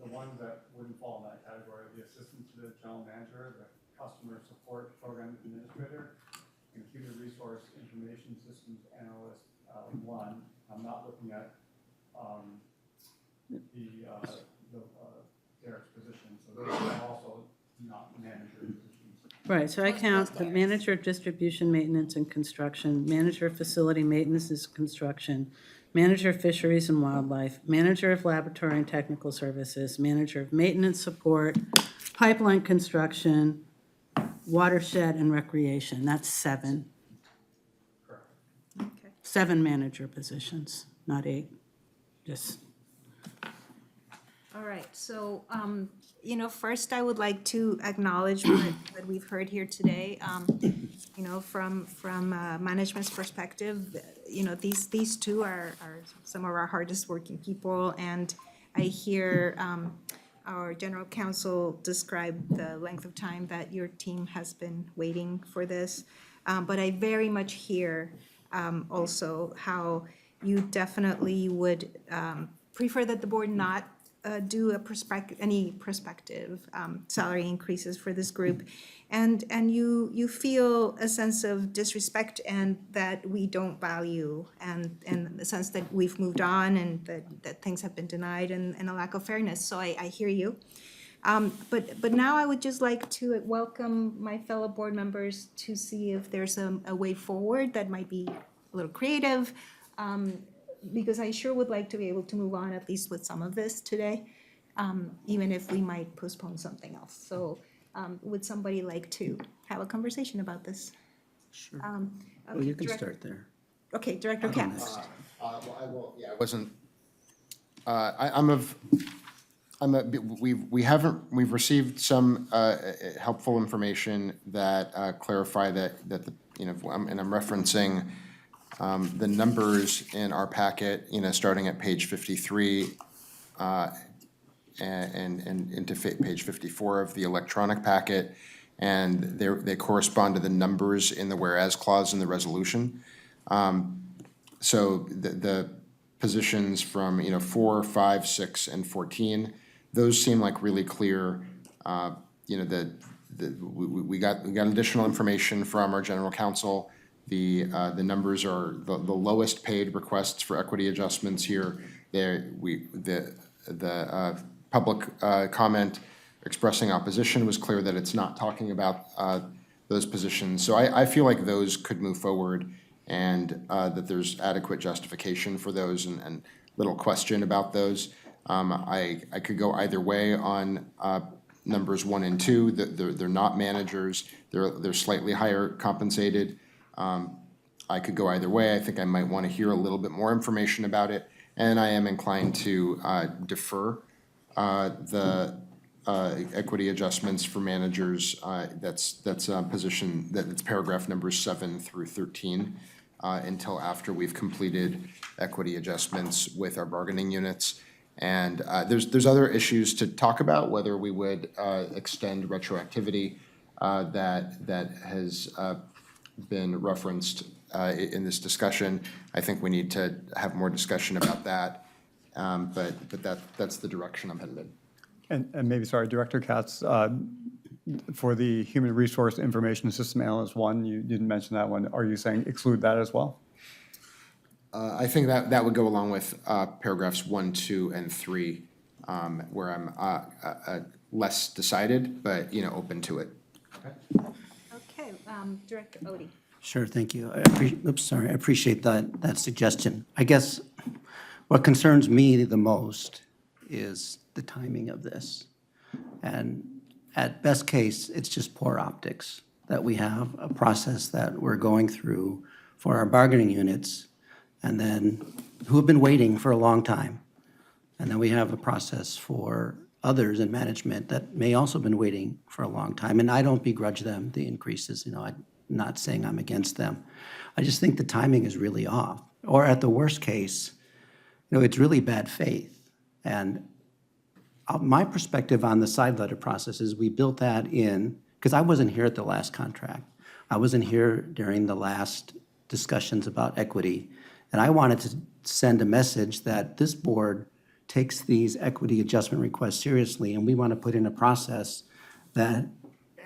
Speaker 14: the ones that wouldn't fall in that category, the assistant to the general manager, the customer support program administrator, and human resource information systems analyst 1. I'm not looking at Derek's position, so those are also not manager positions.
Speaker 18: Right, so I count the manager of distribution, maintenance, and construction, manager of facility maintenance and construction, manager of fisheries and wildlife, manager of laboratory and technical services, manager of maintenance support, pipeline construction, watershed and recreation. That's 7.
Speaker 1: Okay.
Speaker 18: 7 manager positions, not 8. Just.
Speaker 1: All right, so, first I would like to acknowledge what we've heard here today. From management's perspective, these two are some of our hardest working people. And I hear our general counsel describe the length of time that your team has been waiting for this. But I very much hear also how you definitely would prefer that the board not do any prospective salary increases for this group. And you feel a sense of disrespect and that we don't value, and the sense that we've moved on and that things have been denied and a lack of fairness. So I hear you. But now I would just like to welcome my fellow board members to see if there's a way forward that might be a little creative, because I sure would like to be able to move on at least with some of this today, even if we might postpone something else. So would somebody like to have a conversation about this?
Speaker 10: Sure.
Speaker 1: Okay,
Speaker 10: Well, you can
Speaker 1: Director-
Speaker 10: start there.
Speaker 1: Okay, Director
Speaker 10: I'll go
Speaker 1: Katz.
Speaker 10: next.
Speaker 16: I will, yeah, I wasn't, we've received some helpful information that clarify that and I'm referencing the numbers in our packet, starting at page 53 and into page 54 of the electronic packet. And they correspond to the numbers in the whereas clause in the resolution. So the positions from 4, 5, 6, and 14, those seem like really clear. we got additional information from our general counsel. The numbers are the lowest paid requests for equity adjustments here. The public comment expressing opposition was clear that it's not talking about those positions. So I feel like those could move forward, and that there's adequate justification for those, and little question about those. I could go either way on numbers 1 and 2. They're not managers. They're slightly higher compensated. I could go either way. I think I might want to hear a little bit more information about it, and I am inclined to defer the equity adjustments for managers. That's position, that's paragraph numbers 7 through 13, until after we've completed equity adjustments with our bargaining units. And there's other issues to talk about, whether we would extend retroactivity that has been referenced in this discussion. I think we need to have more discussion about that, but that's the direction I'm headed in.
Speaker 14: And maybe, sorry, Director Katz, for the Human Resource Information System Analyst 1, you didn't mention that one. Are you saying exclude that as well?
Speaker 16: I think that would go along with paragraphs 1, 2, and 3, where I'm less decided, but, open to it.
Speaker 1: Okay, Director Odie.
Speaker 10: Sure, thank you. I appreciate that suggestion. I guess what concerns me the most is the timing of this. And at best case, it's just poor optics that we have a process that we're going through for our bargaining units, and then who have been waiting for a long time. And then we have a process for others in management that may also been waiting for a long time. And I don't begrudge them the increases, I'm not saying I'm against them. I just think the timing is really off. Or at the worst case, it's really bad faith. And my perspective on the side letter process is we built that in, because I wasn't here at the last contract. I wasn't here during the last discussions about equity. And I wanted to send a message that this board takes these equity adjustment requests seriously, and we want to put in a process that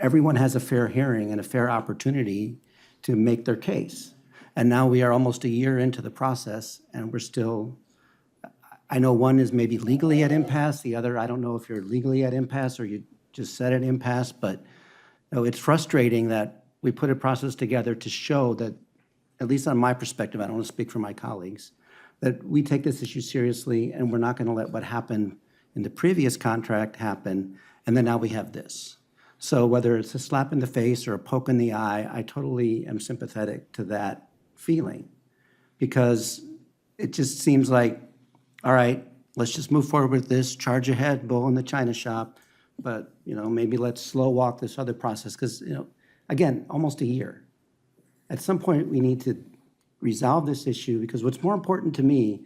Speaker 10: everyone has a fair hearing and a fair opportunity to make their case. And now we are almost a year into the process, and we're still, I know one is maybe legally at impasse, the other, I don't know if you're legally at impasse or you just said at impasse, but it's frustrating that we put a process together to show that, at least on my perspective, I don't want to speak for my colleagues, that we take this issue seriously and we're not going to let what happened in the previous contract happen, and then now we have this. So whether it's a slap in the face or a poke in the eye, I totally am sympathetic to that feeling, because it just seems like, all right, let's just move forward with this, charge ahead, bull in the china shop, but, maybe let's slow walk this other process, because, again, almost a year. At some point, we need to resolve this issue, because what's more important to me,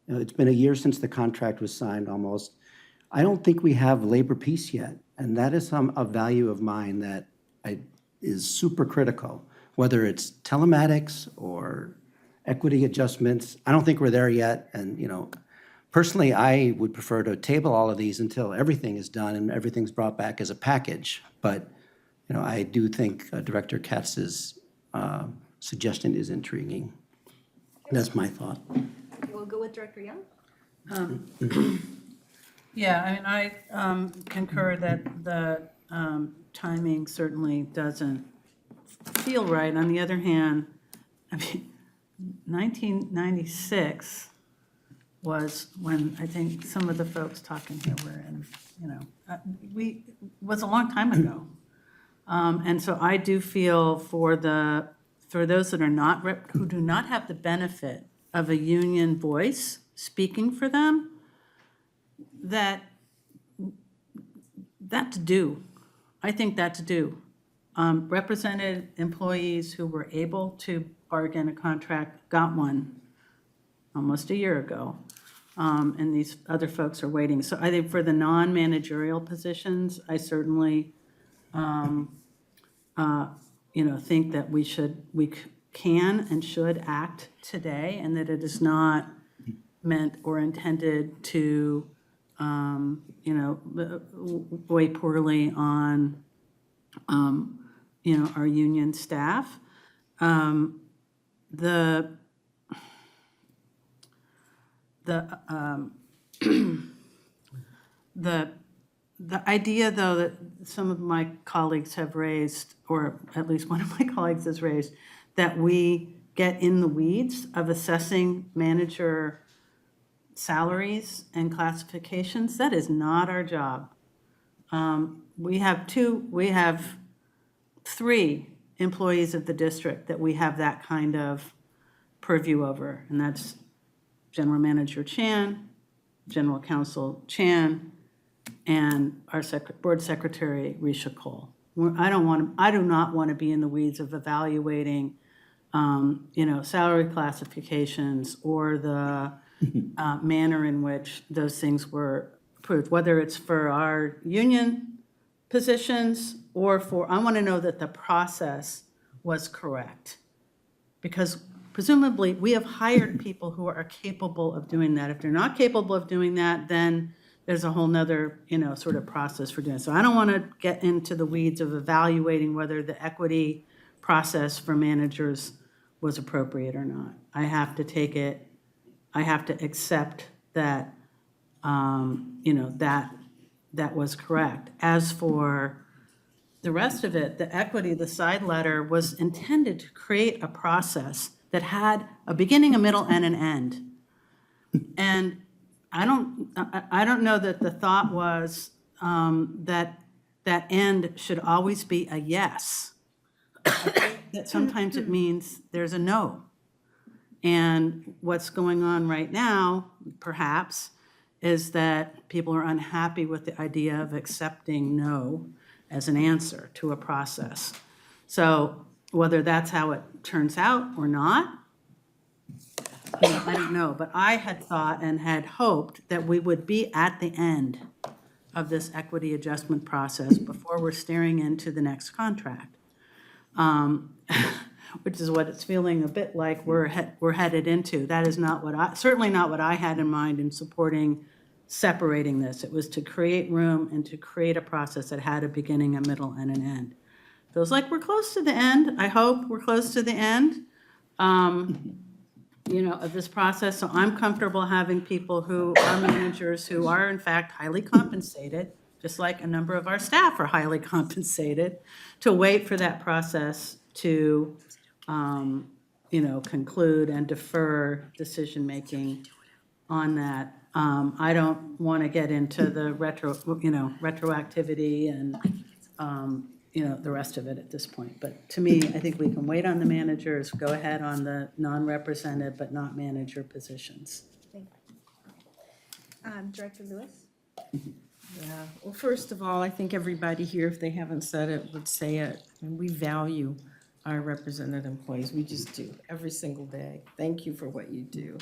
Speaker 10: it's been a year since the contract was signed almost. I don't think we have labor peace yet, and that is a value of mine that is super critical, whether it's telematics or equity adjustments. I don't think we're there yet, and, personally, I would prefer to table all of these until everything is done and everything's brought back as a package. But, I do think Director Katz's suggestion is intriguing. That's my thought.
Speaker 1: We'll go with Director Young.
Speaker 18: Yeah, I concur that the timing certainly doesn't feel right. On the other hand, 1996 was when I think some of the folks talking here were in, was a long time ago. And so I do feel for those that are not, who do not have the benefit of a union voice speaking for them, that's due. I think that's due. Represented employees who were able to bargain a contract got one almost a year ago, and these other folks are waiting. So I think for the non-managerial positions, I certainly think that we can and should act today, and that it is not meant or intended to, weigh poorly on you know, our union staff. The the idea, though, that some of my colleagues have raised, or at least one of my colleagues has raised, that we get in the weeds of assessing manager salaries and classifications, that is not our job. We have three employees of the district that we have that kind of purview over, and that's General Manager Chan, General Counsel Chan, and our Board Secretary Risha Cole. I do not want to be in the weeds of evaluating, you know, salary classifications or the manner in which those things were approved, whether it's for our union positions or for, I want to know that the process was correct. Because presumably, we have hired people who are capable of doing that. If they're not capable of doing that, then there's a whole nother, you know, sort of process for doing it. So I don't want to get into the weeds of evaluating whether the equity process for managers was appropriate or not. I have to take it, I have to accept that, you know, that was correct. As for the rest of it, the equity, the side letter was intended to create a process that had a beginning, a middle, and an end. And I don't know that the thought was that that end should always be a yes. I think that sometimes it means there's a no. And what's going on right now, perhaps, is that people are unhappy with the idea of accepting no as an answer to a process. So whether that's how it turns out or not, you know, I don't know. But I had thought and had hoped that we would be at the end of this equity adjustment process before we're staring into the next contract, which is what it's feeling a bit like we're headed into. That is not what certainly not what I had in mind in supporting separating this. It was to create room and to create a process that had a beginning, a middle, and an end. Feels like we're close to the end. I hope we're close to the end, you know, of this process. So I'm comfortable having people who are managers who are in fact highly compensated, just like a number of our staff are highly compensated, to wait for that process to, you know, conclude and defer decision-making on that. I don't want to get into the retroactivity and, you know, the rest of it at this point. But to me, I think we can wait on the managers, go ahead on the non-represented but not manager positions.
Speaker 1: Director Lewis?
Speaker 11: Yeah, well, first of all, I think everybody here, if they haven't said it, would say it. And we value our represented employees. We just do, every single day. Thank you for what you do.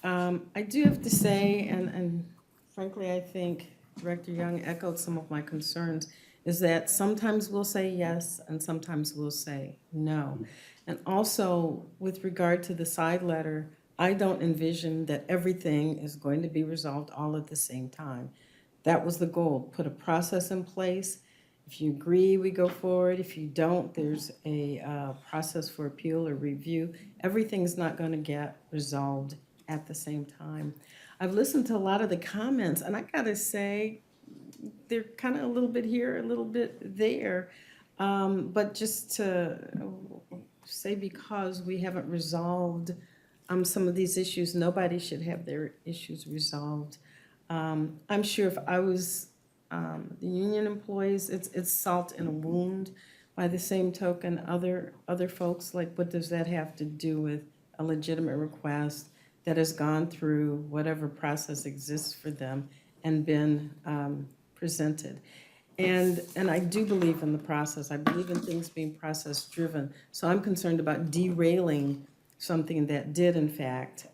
Speaker 11: I do have to say, and frankly, I think Director Young echoed some of my concerns, is that sometimes we'll say yes and sometimes we'll say no. And also, with regard to the side letter, I don't envision that everything is going to be resolved all at the same time. That was the goal, put a process in place. If you agree, we go forward. If you don't, there's a process for appeal or review. Everything's not going to get resolved at the same time. I've listened to a lot of the comments, and I gotta say, they're kind of a little bit here, a little bit there. But just to say, because we haven't resolved some of these issues, nobody should have their issues resolved. I'm sure if I was the union employees, it's salt in a wound. By the same token, other folks, like, what does that have to do with a legitimate request that has gone through whatever process exists for them and been presented? And I do believe in the process. I believe in things being process-driven. So I'm concerned about derailing something that did, in fact,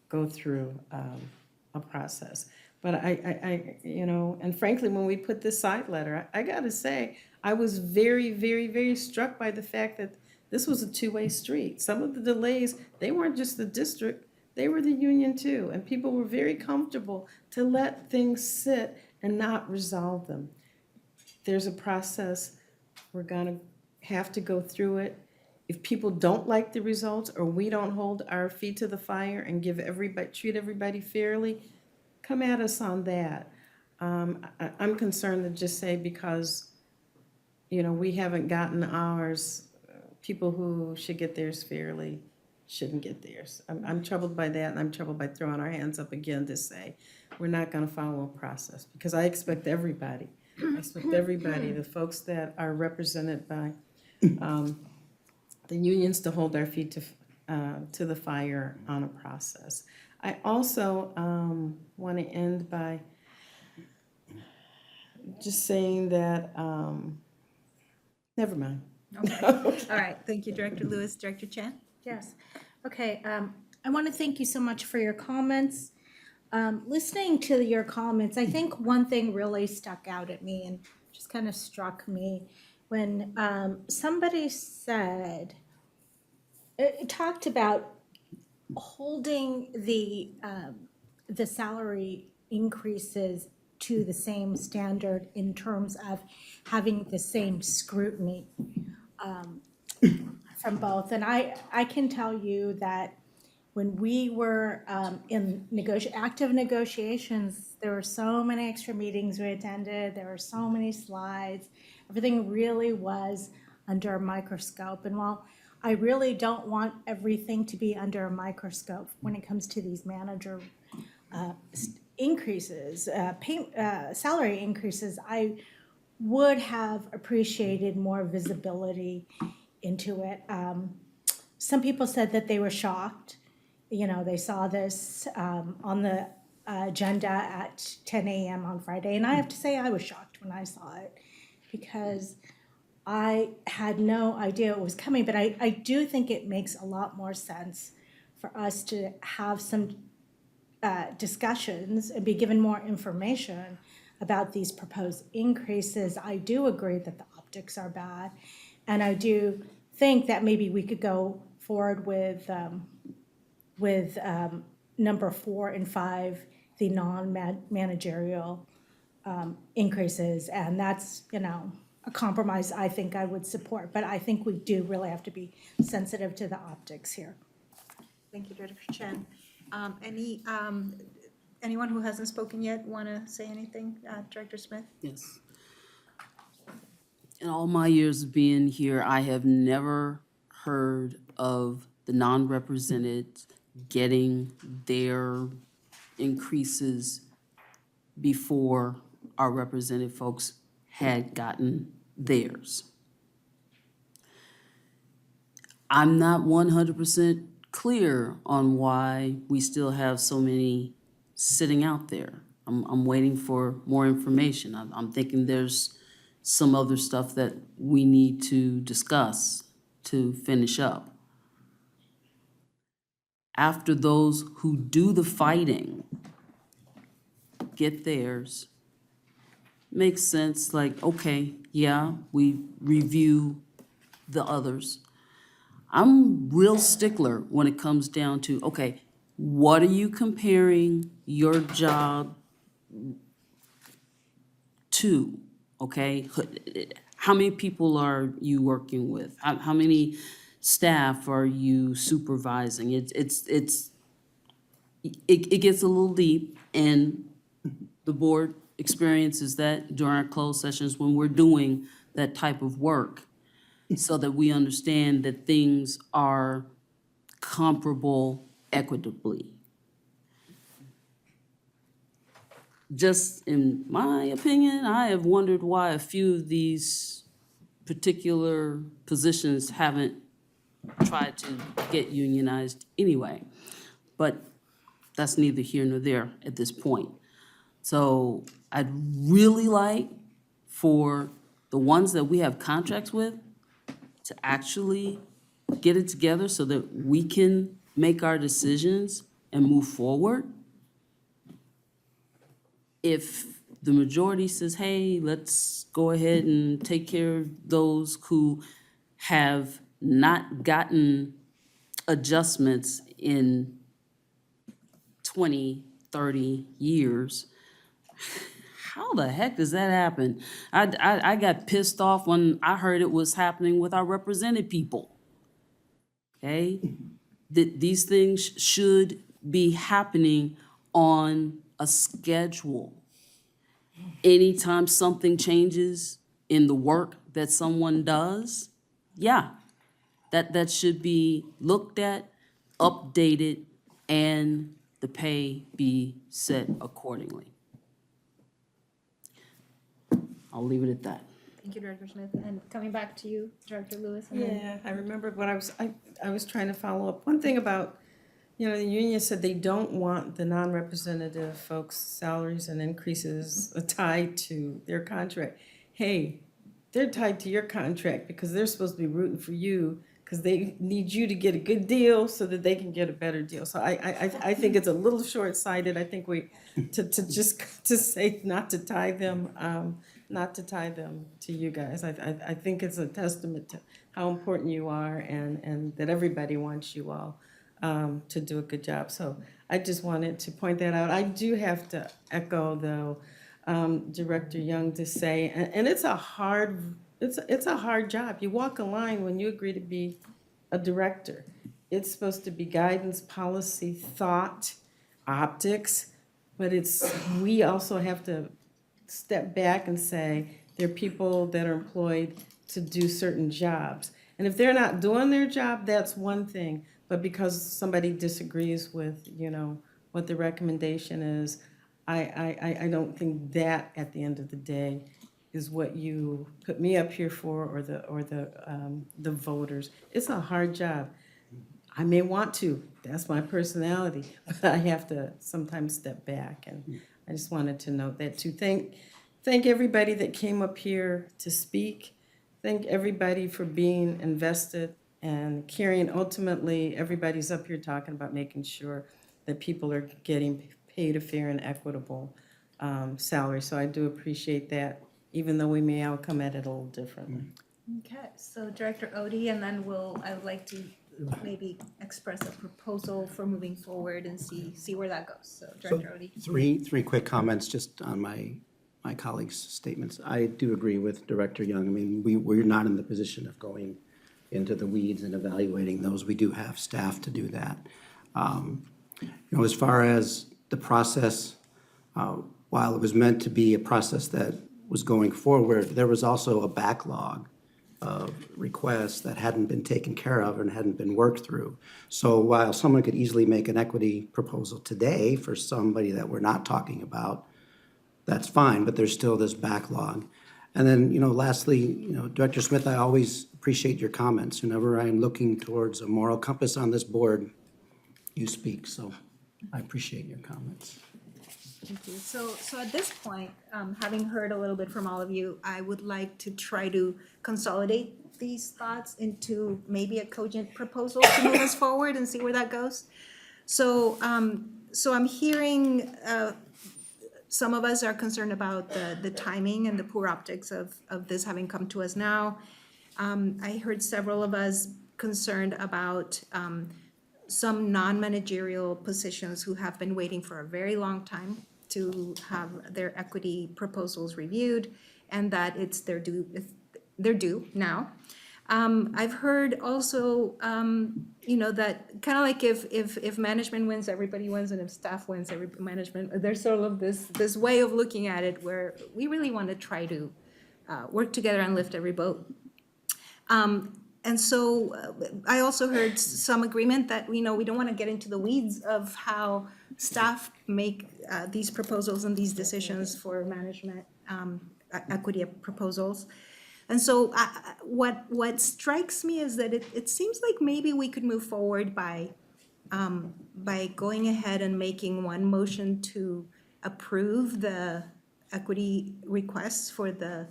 Speaker 11: go through a process. But I, you know, and frankly, when we put this side letter, I gotta say, I was very, very, very struck by the fact that this was a two-way street. Some of the delays, they weren't just the district, they were the union too. And people were very comfortable to let things sit and not resolve them. there's a process, we're gonna have to go through it. If people don't like the results, or we don't hold our feet to the fire and treat everybody fairly, come at us on that. I'm concerned to just say because, we haven't gotten ours, people who should get theirs fairly shouldn't get theirs. I'm troubled by that, and I'm troubled by throwing our hands up again to say, we're not gonna follow a process, because I expect everybody, the folks that are represented by, the unions, to hold our feet to the fire on a process. I also want to end by just saying that, never mind.
Speaker 1: Okay, all right, thank you, Director Lewis. Director Chan?
Speaker 12: Yes. Okay, I want to thank you so much for your comments. Listening to your comments, I think one thing really stuck out at me and just kind of struck me when somebody said, it talked about holding the salary increases to the same standard in terms of having the same scrutiny from both. And I can tell you that when we were in active negotiations, there were so many extra meetings we attended, there were so many slides, everything really was under a microscope. And while I really don't want everything to be under a microscope when it comes to these manager increases, salary increases, I would have appreciated more visibility into it. Some people said that they were shocked. They saw this on the agenda at 10 a.m. on Friday. And I have to say I was shocked when I saw it because I had no idea it was coming. But I do think it makes a lot more sense for us to have some discussions and be given more information about these proposed increases. I do agree that the optics are bad. And I do think that maybe we could go forward with number 4 and 5, the non-managerial increases. And that's, a compromise I think I would support. But I think we do really have to be sensitive to the optics here.
Speaker 1: Thank you, Director Chen. Anyone who hasn't spoken yet want to say anything? Director Smith?
Speaker 19: Yes. In all my years of being here, I have never heard of the non-represented getting their increases before our represented folks had gotten theirs. I'm not 100% clear on why we still have so many sitting out there. I'm waiting for more information. I'm thinking there's some other stuff that we need to discuss to finish up. After those who do the fighting get theirs, makes sense, like, okay, yeah, we review the others. I'm real stickler when it comes down to, okay, what are you comparing your job to, okay? How many people are you working with? How many staff are you supervising? It gets a little deep, and the board experiences that during our closed sessions when we're doing that type of work, so that we understand that things are comparable equitably. Just in my opinion, I have wondered why a few of these particular positions haven't tried to get unionized anyway. But that's neither here nor there at this point. So I'd really like for the ones that we have contracts with to actually get it together so that we can make our decisions and move forward. If the majority says, hey, let's go ahead and take care of those who have not gotten adjustments in 20, 30 years, how the heck does that happen? I got pissed off when I heard it was happening with our represented people. Okay? These things should be happening on a schedule. Anytime something changes in the work that someone does, yeah, that should be looked at, updated, and the pay be set accordingly. I'll leave it at that.
Speaker 1: Thank you, Director Smith. And coming back to you, Director Lewis. And then-
Speaker 11: Yeah, I remember when I was trying to follow up. One thing about, the union said they don't want the non-representative folks' salaries and increases tied to their contract. Hey, they're tied to your contract because they're supposed to be rooting for you because they need you to get a good deal so that they can get a better deal. So I think it's a little short-sighted. I think to say not to tie them to you guys. I think it's a testament to how important you are and that everybody wants you all to do a good job. So I just wanted to point that out. I do have to echo, though, Director Young to say, and it's a hard job. You walk a line when you agree to be a director. It's supposed to be guidance, policy, thought, optics, but we also have to step back and say, there are people that are employed to do certain jobs. And if they're not doing their job, that's one thing. But because somebody disagrees with, what the recommendation is, I don't think that at the end of the day is what you put me up here for or the voters. It's a hard job. I may want to, that's my personality, but I have to sometimes step back, and I just wanted to note that too. Thank everybody that came up here to speak. Thank everybody for being invested and caring. Ultimately, everybody's up here talking about making sure that people are getting paid a fair and equitable salary. So I do appreciate that, even though we may all come at it a little differently.
Speaker 1: Okay, so Director Odie, and then I would like to maybe express a proposal for moving forward and see where that goes. So Director Odie.
Speaker 10: Three quick comments just on my colleagues' statements. I do agree with Director Young. I mean, we're not in the position of going into the weeds and evaluating those. We do have staff to do that. As far as the process, while it was meant to be a process that was going forward, there was also a backlog of requests that hadn't been taken care of and hadn't been worked through. So while someone could easily make an equity proposal today for somebody that we're not talking about, that's fine, but there's still this backlog. And then, lastly, Director Smith, I always appreciate your comments. Whenever I'm looking towards a moral compass on this board, you speak, so I appreciate your comments.
Speaker 1: Thank you. So at this point, having heard a little bit from all of you, I would like to try to consolidate these thoughts into maybe a cogent proposal to move us forward and see where that goes. So I'm hearing some of us are concerned about the timing and the poor optics of this having come to us now. I heard several of us concerned about some non-managerial positions who have been waiting for a very long time to have their equity proposals reviewed, and that they're due now. I've heard also, that kind of like if management wins, everybody wins, and if staff wins, management. There's sort of this way of looking at it where we really want to try to work together and lift every boat. And so I also heard some agreement that we don't want to get into the weeds of how staff make these proposals and these decisions for management equity proposals. And so what strikes me is that it seems like maybe we could move forward by going ahead and making one motion to approve the equity requests for the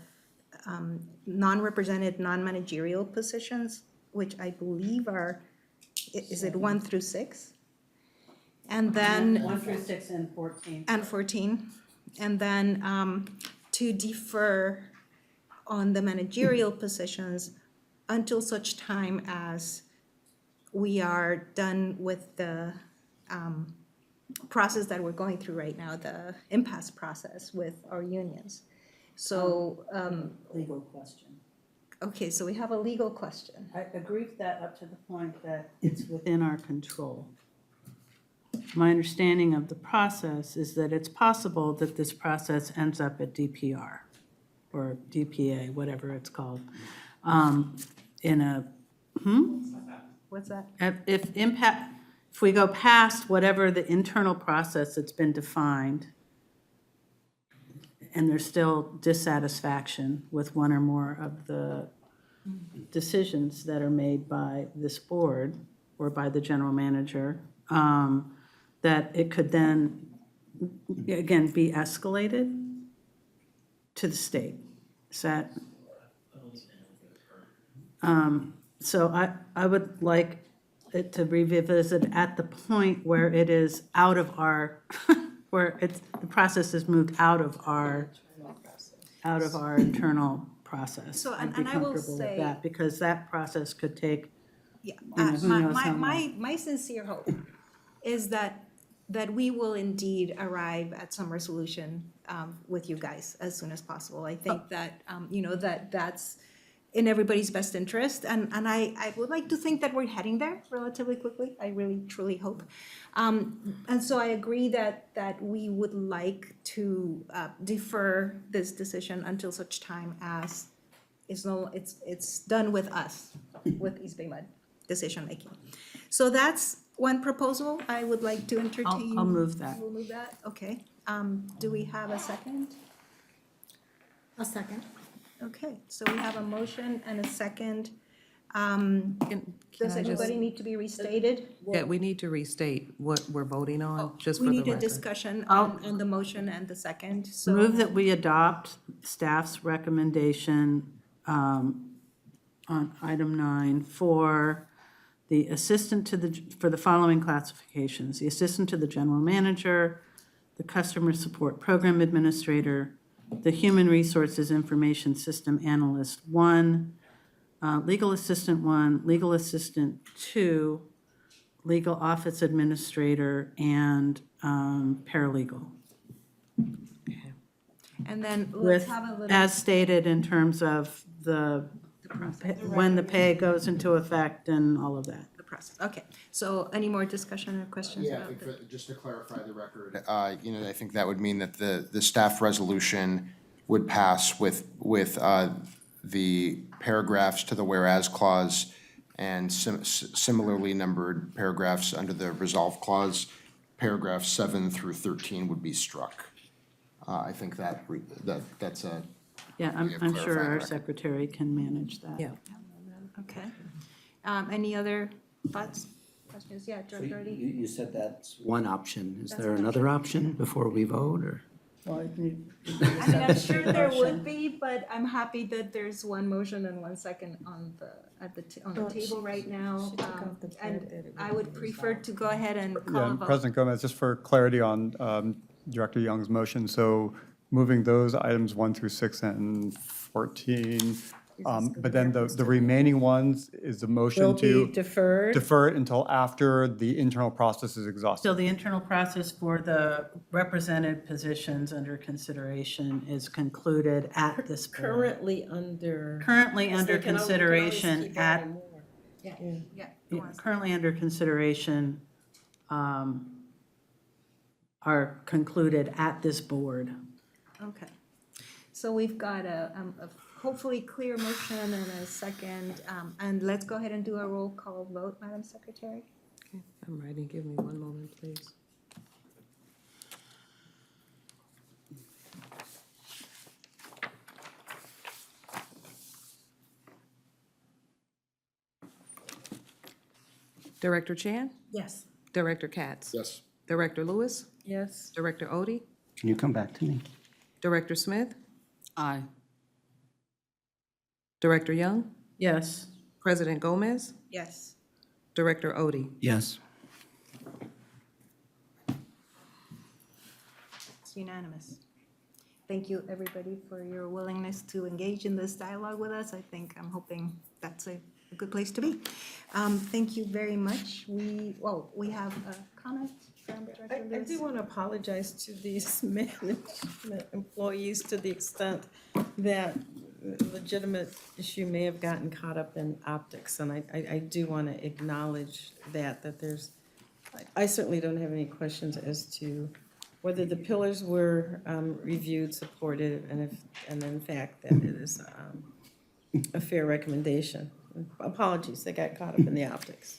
Speaker 1: non-represented, non-managerial positions, which I believe is it 1 through 6? And then
Speaker 18: 1 through 6 and 14.
Speaker 1: And 14. And then to defer on the managerial positions until such time as we are done with the process that we're going through right now, the impasse process with our unions. So,
Speaker 18: Legal question.
Speaker 1: okay, so we have a legal question.
Speaker 18: I agree with that up to the point that it's within our control. My understanding of the process is that it's possible that this process ends up at DPR or DPA, whatever it's called, in a,
Speaker 1: What's that?
Speaker 18: if we go past whatever the internal process that's been defined, and there's still dissatisfaction with one or more of the decisions that are made by this board or by the general manager, that it could then, again, be escalated to the state. Is that? So I would like it to revisit at the point where it is out of our, where it's, the process is moved out of our internal process.
Speaker 1: So,
Speaker 18: I'd be
Speaker 1: and I will
Speaker 18: comfortable with
Speaker 1: say-
Speaker 18: that, because that process could take,
Speaker 1: Yeah,
Speaker 18: you know, who knows how long.
Speaker 1: my sincere hope is that we will indeed arrive at some resolution with you guys as soon as possible. I think that, you know, that's in everybody's best interest, and I would like to think that we're heading there relatively quickly. I really, truly hope. And so I agree that we would like to defer this decision until such time as it's done with us, with East Bay Mud decision-making. So that's one proposal I would like to entertain.
Speaker 18: I'll move that.
Speaker 1: We'll move that, okay. Do we have a second?
Speaker 12: A second.
Speaker 1: Okay, so we have a motion and a second. Does
Speaker 8: I just-
Speaker 1: anybody need to be restated?
Speaker 8: Yeah, we need to restate what we're voting on, just for
Speaker 1: We
Speaker 8: the
Speaker 1: need a
Speaker 8: record.
Speaker 1: discussion on the motion and the second, so.
Speaker 18: Move that we adopt staff's recommendation on item 9 for the assistant to the, for the following classifications: the assistant to the general manager, the customer support program administrator, the human resources information system analyst 1, legal assistant 1, legal assistant 2, legal office administrator, and paralegal.
Speaker 1: And then let's
Speaker 18: With,
Speaker 1: have a little.
Speaker 18: as stated in terms of when the pay goes into effect and all of that.
Speaker 1: The process, okay. So any more discussion or questions
Speaker 16: Yeah, I
Speaker 1: about
Speaker 16: think
Speaker 1: this?
Speaker 16: just to clarify the record, you know, I think that would mean that the staff resolution would pass with the paragraphs to the whereas clause and similarly numbered paragraphs under the resolve clause. Paragraphs 7 through 13 would be struck. I think that's a.
Speaker 18: Yeah,
Speaker 16: way of
Speaker 18: I'm sure
Speaker 16: clarifying
Speaker 18: our
Speaker 16: the record.
Speaker 18: secretary can manage that.
Speaker 8: Yeah.
Speaker 1: Okay. Any other thoughts, questions? Yeah, Director Doherty?
Speaker 10: You said that's one option. Is
Speaker 1: That's
Speaker 10: there
Speaker 1: one
Speaker 10: another option before we vote, or?
Speaker 18: Well,
Speaker 1: I mean, I'm sure there would be, but I'm happy that there's one motion and one second on the table right now. And I would prefer to go ahead and call
Speaker 14: Yeah,
Speaker 1: a
Speaker 14: and
Speaker 1: vote.
Speaker 14: President Gomez, just for clarity on Director Young's motion, so moving those items 1 through 6 and 14, but then the remaining ones is the motion
Speaker 18: Will
Speaker 14: to
Speaker 18: be deferred
Speaker 14: defer it until after the internal process is exhausted.
Speaker 18: till the internal process for the represented positions under consideration is concluded at this board.
Speaker 11: Currently under.
Speaker 18: Currently
Speaker 11: Because
Speaker 18: under
Speaker 11: they can always
Speaker 18: consideration
Speaker 11: keep
Speaker 18: at,
Speaker 11: adding more.
Speaker 1: Yeah, go on.
Speaker 18: currently under consideration are concluded at this board.
Speaker 1: Okay. So we've got a hopefully clear motion and a second, and let's go ahead and do a roll call vote, Madam Secretary.
Speaker 8: I'm ready, give me one moment, please. Director Chan?
Speaker 11: Yes.
Speaker 8: Director Katz?
Speaker 16: Yes.
Speaker 8: Director Lewis?
Speaker 11: Yes.
Speaker 8: Director Odie?
Speaker 10: Can you come back to me?
Speaker 8: Director Smith?
Speaker 19: Aye.
Speaker 8: Director Young?
Speaker 18: Yes.
Speaker 8: President Gomez?
Speaker 1: Yes.
Speaker 8: Director Odie?
Speaker 10: Yes.
Speaker 1: It's unanimous. Thank you, everybody, for your willingness to engage in this dialogue with us. I'm hoping that's a good place to be. Thank you very much. We have a comment
Speaker 11: I do want to apologize to these management employees to the extent that legitimate issue may have gotten caught up in optics. And I do want to acknowledge that there's, I certainly don't have any questions as to whether the pillars were reviewed, supported, and in fact that it is a fair recommendation. Apologies, they got caught up in the optics.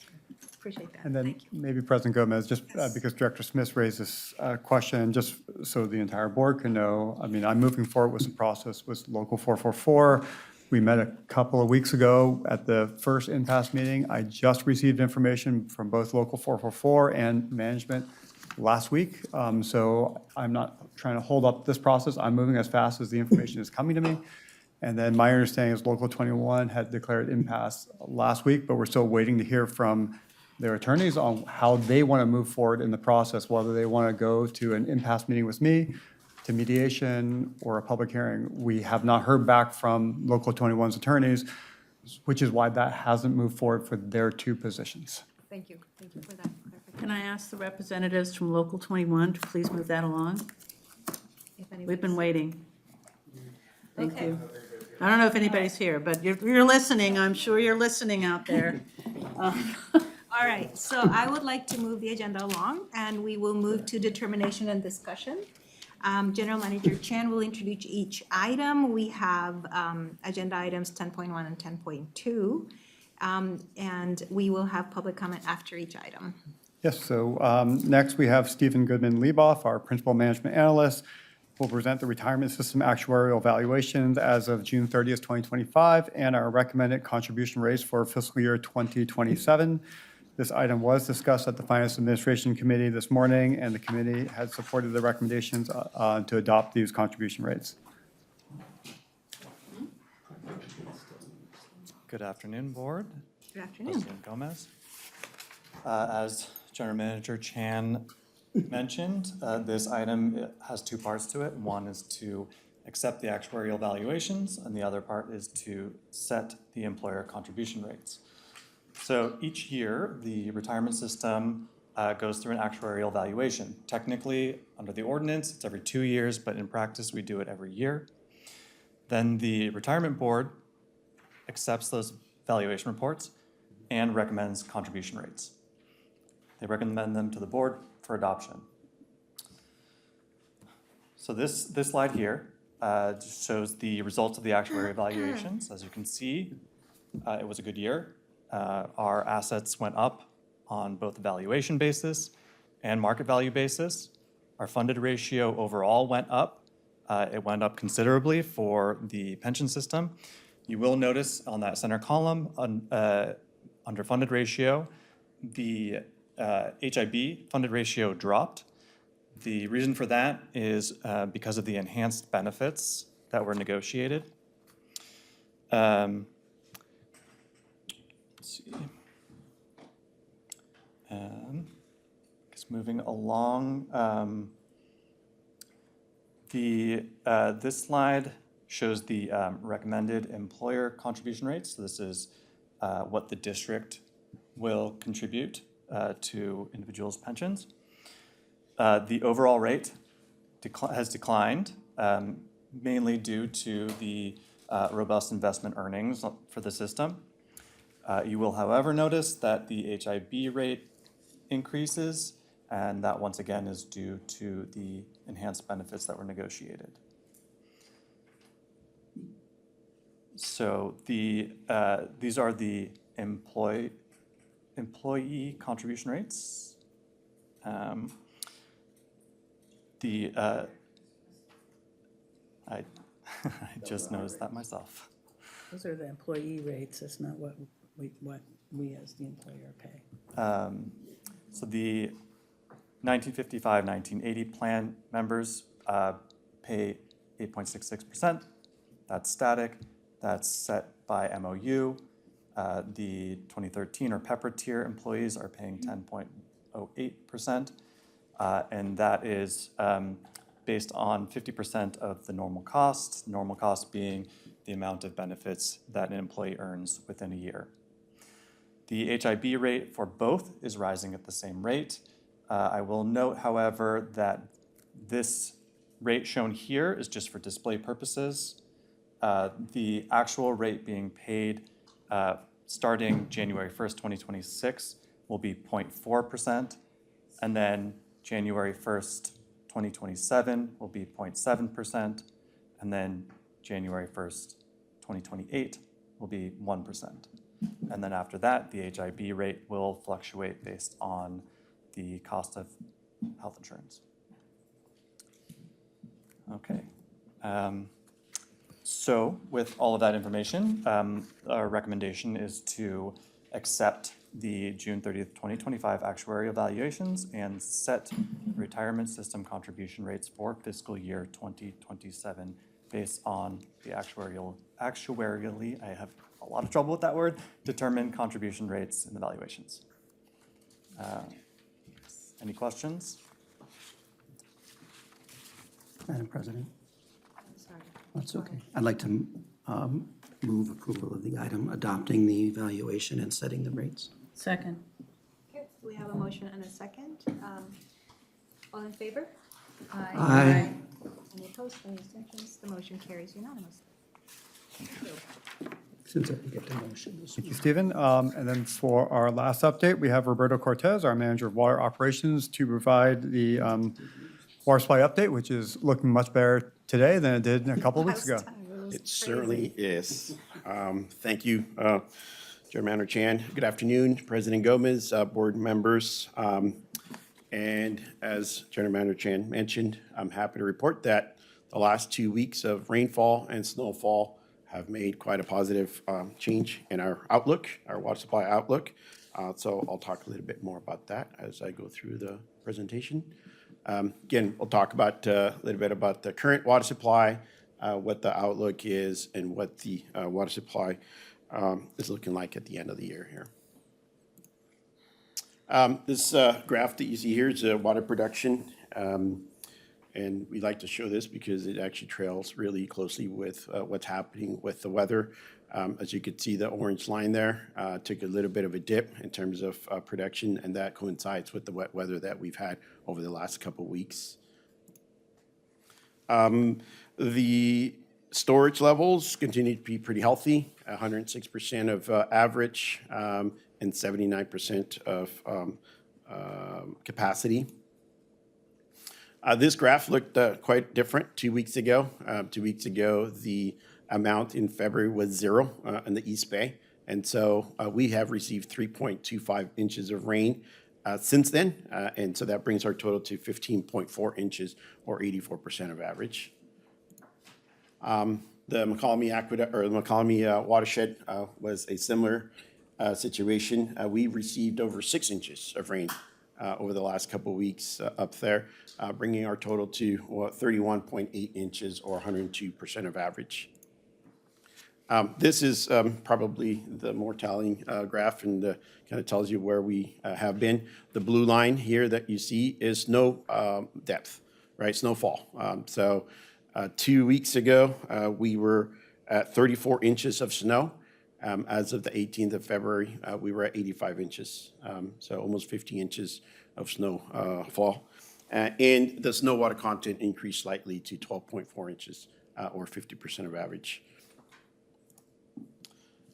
Speaker 1: Appreciate that.
Speaker 14: And then
Speaker 1: Thank you.
Speaker 14: maybe President Gomez, just because Director Smith raised this question, just so the entire board can know, I mean, I'm moving forward with some process with Local 444. We met a couple of weeks ago at the first impasse meeting. I just received information from both Local 444 and management last week. So I'm not trying to hold up this process. I'm moving as fast as the information is coming to me. And then my understanding is Local 21 had declared impasse last week, but we're still waiting to hear from their attorneys on how they want to move forward in the process, whether they want to go to an impasse meeting with me, to mediation, or a public hearing. We have not heard back from Local 21's attorneys, which is why that hasn't moved forward for their two positions.
Speaker 1: Thank you. Thank you for that clarification.
Speaker 18: Can I ask the representatives from Local 21 to please move that along? We've been waiting. Thank
Speaker 1: Okay.
Speaker 18: you. I don't know if anybody's here, but you're listening. I'm sure you're listening out there.
Speaker 1: All right, so I would like to move the agenda along, and we will move to determination and discussion. General Manager Chan will introduce each item. We have agenda items 10.1 and 10.2, and we will have public comment after each item.
Speaker 14: Yes, so next we have Stephen Goodman-Leboff, our Principal Management Analyst, will present the retirement system actuarial evaluations as of June 30th, 2025, and our recommended contribution rates for fiscal year 2027. This item was discussed at the Finance Administration Committee this morning, and the committee has supported the recommendations to adopt these contribution rates.
Speaker 5: Good afternoon, Board.
Speaker 1: Good afternoon.
Speaker 5: President Gomez. As General Manager Chan mentioned, this item has two parts to it. One is to accept the actuarial valuations, and the other part is to set the employer contribution rates. So each year, the retirement system goes through an actuarial valuation. Technically, under the ordinance, it's every 2 years, but in practice, we do it every year. Then the retirement board accepts those valuation reports and recommends contribution rates. They recommend them to the board for adoption. So this slide here just shows the results of the actuarial evaluations. As you can see, it was a good year. Our assets went up on both the valuation basis and market value basis. Our funded ratio overall went up. It went up considerably for the pension system. You will notice on that center column, under funded ratio, the HIB funded ratio dropped. The reason for that is because of the enhanced benefits that were negotiated. Let's see. Just moving along. This slide shows the recommended employer contribution rates. So this is what the district will contribute to individuals' pensions. The overall rate has declined, mainly due to the robust investment earnings for the system. You will, however, notice that the HIB rate increases, and that once again is due to the enhanced benefits that were negotiated. So these are the employee contribution rates. I just noticed that myself.
Speaker 18: Those are the employee rates. That's not what we as the employer pay.
Speaker 5: So the 1955-1980 plan members pay 8.66%. That's static. That's set by MOU. The 2013 or Pepper tier employees are paying 10.08%, and that is based on 50% of the normal cost being the amount of benefits that an employee earns within a year. The HIB rate for both is rising at the same rate. I will note, however, that this rate shown here is just for display purposes. The actual rate being paid starting January 1st, 2026 will be 0.4%, and then January 1st, 2027 will be 0.7%, and then January 1st, 2028 will be 1%. And then after that, the HIB rate will fluctuate based on the cost of health insurance. Okay. So with all of that information, our recommendation is to accept the June 30th, 2025 actuarial evaluations and set retirement system contribution rates for fiscal year 2027 based on the actuarially, I have a lot of trouble with that word, determined contribution rates in the valuations. Any questions?
Speaker 10: Madam President? That's okay. I'd like to move approval of the item adopting the evaluation and setting the rates.
Speaker 18: Second.
Speaker 1: Okay, we have a motion and a second. All in favor?
Speaker 10: Aye.
Speaker 1: Any opposed, any abstentions? The motion carries unanimously.
Speaker 10: Since I didn't get the motion.
Speaker 14: Thank you, Stephen. And then for our last update, we have Roberto Cortez, our Manager of Water Operations, to provide the water supply update, which is looking much better today than it did a couple of weeks ago.
Speaker 3: It certainly is. Thank you, Chair Manager Chan. Good afternoon, President Gomez, board members. And as General Manager Chan mentioned, I'm happy to report that the last 2 weeks of rainfall and snowfall have made quite a positive change in our outlook, our water supply outlook. So I'll talk a little bit more about that as I go through the presentation. Again, we'll talk about a little bit about the current water supply, what the outlook is, and what the water supply is looking like at the end of the year here. This graph that you see here is water production. And we like to show this because it actually trails really closely with what's happening with the weather. As you can see, the orange line there took a little bit of a dip in terms of production, and that coincides with the wet weather that we've had over the last couple of weeks. The storage levels continue to be pretty healthy, 106% of average and 79% of capacity. This graph looked quite different 2 weeks ago. 2 weeks ago, the amount in February was 0 in the East Bay. And so we have received 3.25 inches of rain since then. And so that brings our total to 15.4 inches or 84% of average. The McCallum Aqueduct or the McCallum watershed was a similar situation. We received over 6 inches of rain over the last couple of weeks up there, bringing our total to 31.8 inches or 102% of average. This is probably the more telling graph and kind of tells you where we have been. The blue line here that you see is snow depth, right? Snowfall. So 2 weeks ago, we were at 34 inches of snow. As of the 18th of February, we were at 85 inches, so almost 50 inches of snow fall. And the snow water content increased slightly to 12.4 inches, or 50% of average.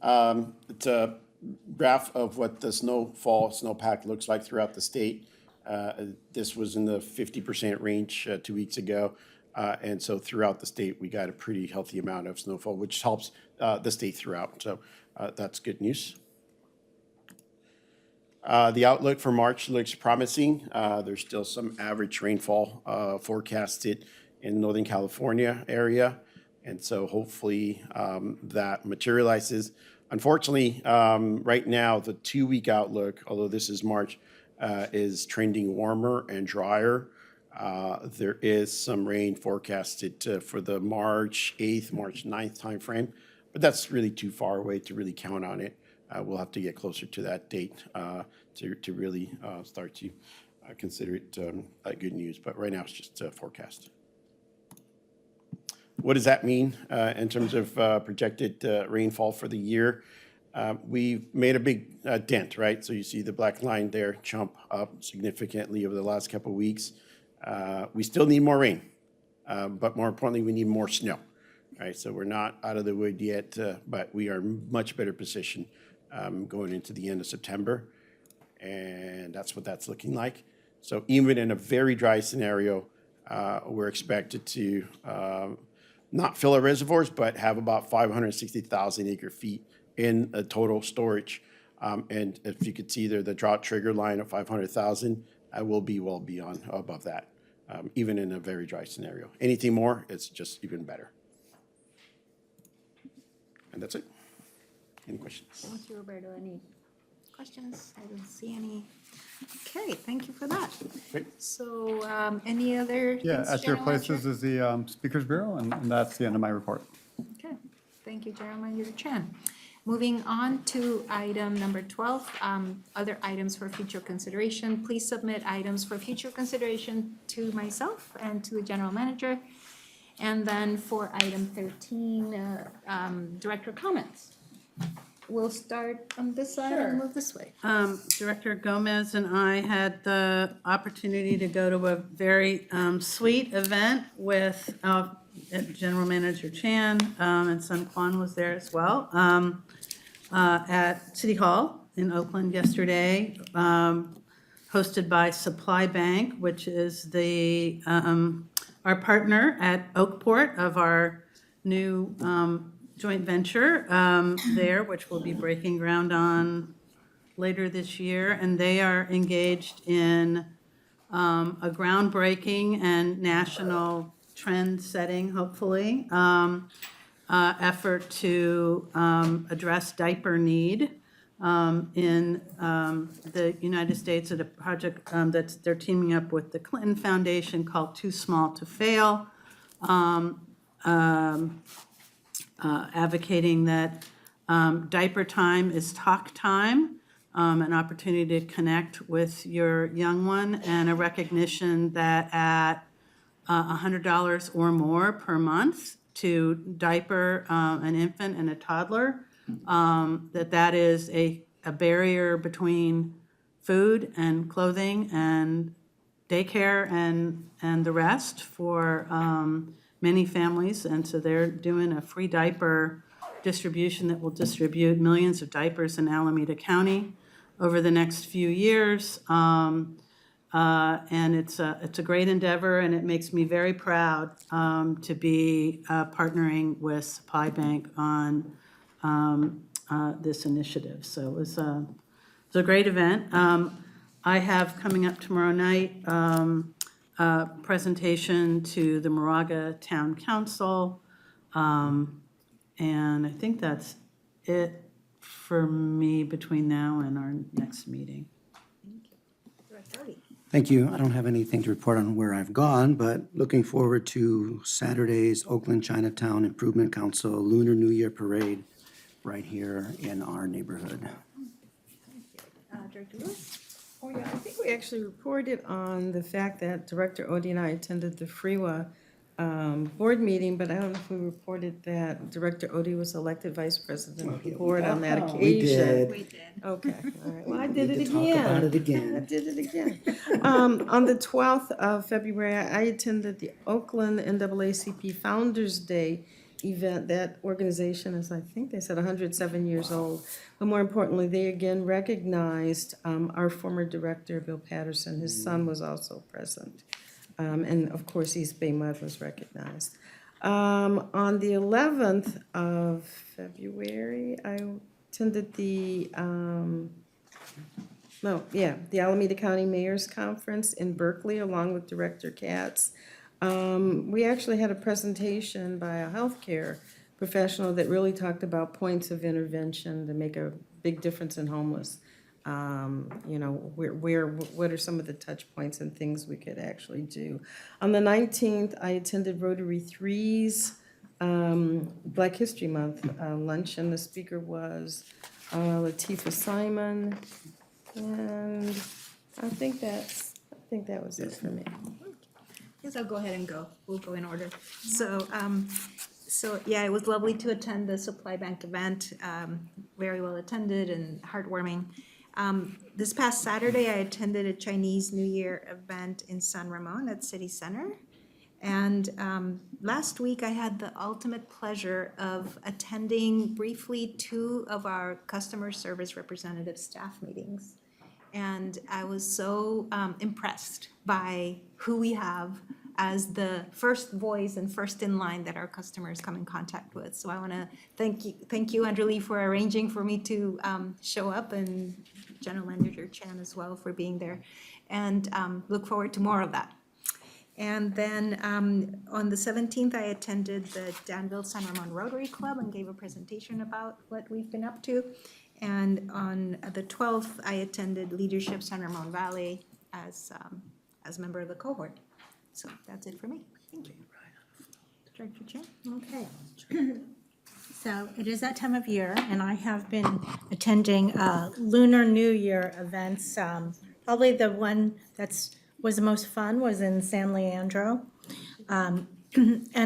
Speaker 3: It's a graph of what the snowpack looks like throughout the state. This was in the 50% range 2 weeks ago. And so throughout the state, we got a pretty healthy amount of snowfall, which helps the state throughout. So that's good news. The outlook for March looks promising. There's still some average rainfall forecasted in Northern California area. And so hopefully that materializes. Unfortunately, right now, the 2-week outlook, although this is March, is trending warmer and drier. There is some rain forecasted for the March 8th, March 9th timeframe, but that's really too far away to really count on it. We'll have to get closer to that date to really start to consider it good news. But right now, it's just a forecast. What does that mean in terms of projected rainfall for the year? We've made a big dent, right? So you see the black line there jump up significantly over the last couple of weeks. We still need more rain, but more importantly, we need more snow, right? So we're not out of the wood yet, but we are much better positioned going into the end of September. And that's what that's looking like. So even in a very dry scenario, we're expected to not fill our reservoirs, but have about 560,000 acre feet in a total storage. And if you could see there, the drought trigger line of 500,000, I will be well beyond above that, even in a very dry scenario. Anything more, it's just even better. And that's it. Any questions?
Speaker 1: Thank you, Roberto. Any questions? I don't see any. Okay, thank you for that.
Speaker 3: Great.
Speaker 1: So, any other?
Speaker 14: Yeah,
Speaker 1: things,
Speaker 14: at your
Speaker 1: General
Speaker 14: places
Speaker 1: Manager?
Speaker 14: is the Speakers Bureau, and that's the end of my report.
Speaker 1: Okay, thank you, General Manager Chan. Moving on to item number 12, other items for future consideration. Please submit items for future consideration to myself and to the General Manager. And then for item 13, Director comments. We'll start on this side and move this way.
Speaker 18: Director Gomez and I had the opportunity to go to a very sweet event with General Manager Chan, and Sun Quan was there as well, at City Hall in Oakland yesterday, hosted by Supply Bank, which is the our partner at Oakport of our new joint venture there, which we'll be breaking ground on later this year. And they are engaged in a groundbreaking and national trend-setting, hopefully, effort to address diaper need in the United States at a project that they're teaming up with the Clinton Foundation called Too Small to Fail, advocating that diaper time is talk time, an opportunity to connect with your young one, and a recognition that at $100 or more per month to diaper an infant and a toddler, that is a barrier between food and clothing and daycare and the rest for many families. And so they're doing a free diaper distribution that will distribute millions of diapers in Alameda County over the next few years. And it's a great endeavor, and it makes me very proud to be partnering with Supply Bank on this initiative. So it was a great event. I have coming up tomorrow night a presentation to the Moraga Town Council, and I think that's it for me between now and our next meeting.
Speaker 10: Thank you. I don't have anything to report on where I've gone, but looking forward to Saturday's Oakland Chinatown Improvement Council Lunar New Year Parade right here in our neighborhood.
Speaker 1: Director Lewis?
Speaker 11: Oh, yeah, I think we actually reported on the fact that Director Odie and I attended the FREWA board meeting, but I don't know if we reported that Director Odie was elected vice president of the board on that occasion.
Speaker 10: We did.
Speaker 1: We did.
Speaker 11: Okay, all right, well, I did it
Speaker 10: need to
Speaker 11: again.
Speaker 10: talk about it again.
Speaker 11: I did it again. On the 12th of February, I attended the Oakland NAACP Founders Day event. That organization is, I think they said 107 years old. But more importantly, they again recognized our former director, Bill Patterson. His son was also present. And of course, East Bay MUD was recognized. On the 11th of February, I attended the Alameda County Mayor's Conference in Berkeley along with Director Katz. We actually had a presentation by a healthcare professional that really talked about points of intervention to make a big difference in homeless. What are some of the touch points and things we could actually do? On the 19th, I attended Rotary 3's Black History Month luncheon. The speaker was Latifah Simon, and I think that was it for me.
Speaker 1: Yes, I'll go ahead and go. We'll go in order. So, So, yeah, it was lovely to attend the Supply Bank event, very well attended and heartwarming. This past Saturday, I attended a Chinese New Year event in San Ramon at City Center. And last week, I had the ultimate pleasure of attending briefly 2 of our customer service representative staff meetings. And I was so impressed by who we have as the first voice and first in line that our customers come in contact with. So I want to thank you, Andrew Lee, for arranging for me to show up, and General Manager Chan as well for being there. And look forward to more of that. And then on the 17th, I attended the Danville San Ramon Rotary Club and gave a presentation about what we've been up to. And on the 12th, I attended Leadership San Ramon Valley as member of the cohort. So that's it for me. Thank you.
Speaker 12: Director Chen? Okay. So it is that time of year, and I have been attending Lunar New Year events. Probably the one was the most fun was in San Leandro. And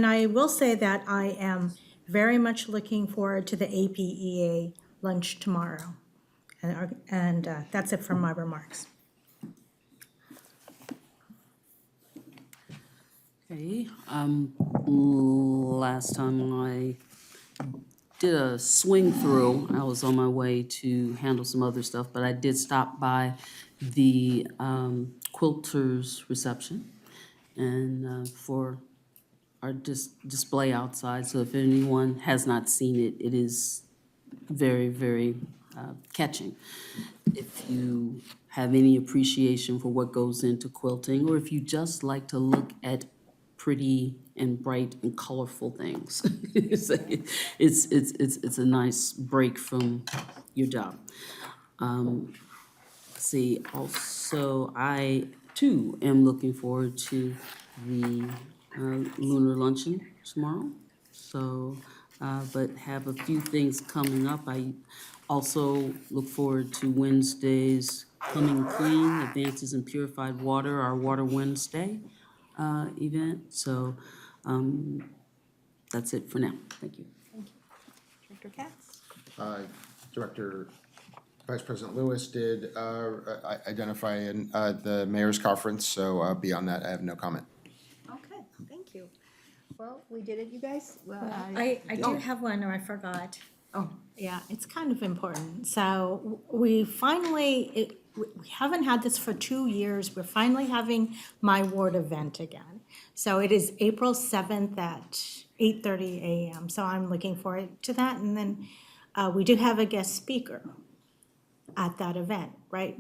Speaker 12: I will say that I am very much looking forward to the APEA lunch tomorrow. And that's it from my remarks.
Speaker 19: Okay, last time I did a swing through, I was on my way to handle some other stuff, but I did stop by the quilters reception and for our display outside. So if anyone has not seen it, it is very, very catching. If you have any appreciation for what goes into quilting, or if you just like to look at pretty and bright and colorful things, it's a nice break from your job. Let's see, also, I too am looking forward to the lunar luncheon tomorrow. So, but have a few things coming up. I also look forward to Wednesday's Coming Clean, Advances in Purified Water, our Water Wednesday event. So that's it for now. Thank you.
Speaker 1: Director Katz?
Speaker 16: Director, Vice President Lewis did identify in the mayor's conference, so beyond that, I have no comment.
Speaker 1: Okay, thank you. Well, we did it, you guys. Well,
Speaker 12: I do have one, or I forgot. Oh, yeah, it's kind of important. So we finally, we haven't had this for 2 years. We're finally having My Ward event again. So it is April 7th at 8:30 a.m. So I'm looking forward to that. And then we do have a guest speaker at that event, right?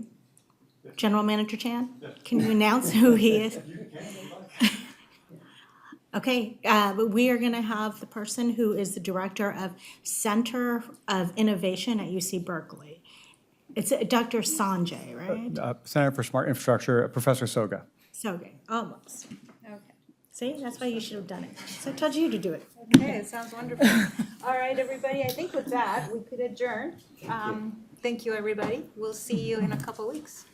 Speaker 12: General Manager Chan? Can you announce who he is? Okay, but we are going to have the person who is the director of Center of Innovation at UC Berkeley. It's Dr. Sanjay, right?
Speaker 14: Center for Smart Infrastructure, Professor Soga.
Speaker 12: Okay, almost. Okay. See, that's why you should have done it. So I told you to do it.
Speaker 1: Okay, it sounds wonderful. All right, everybody, I think with that, we could adjourn. Thank you, everybody. We'll see you in a couple weeks.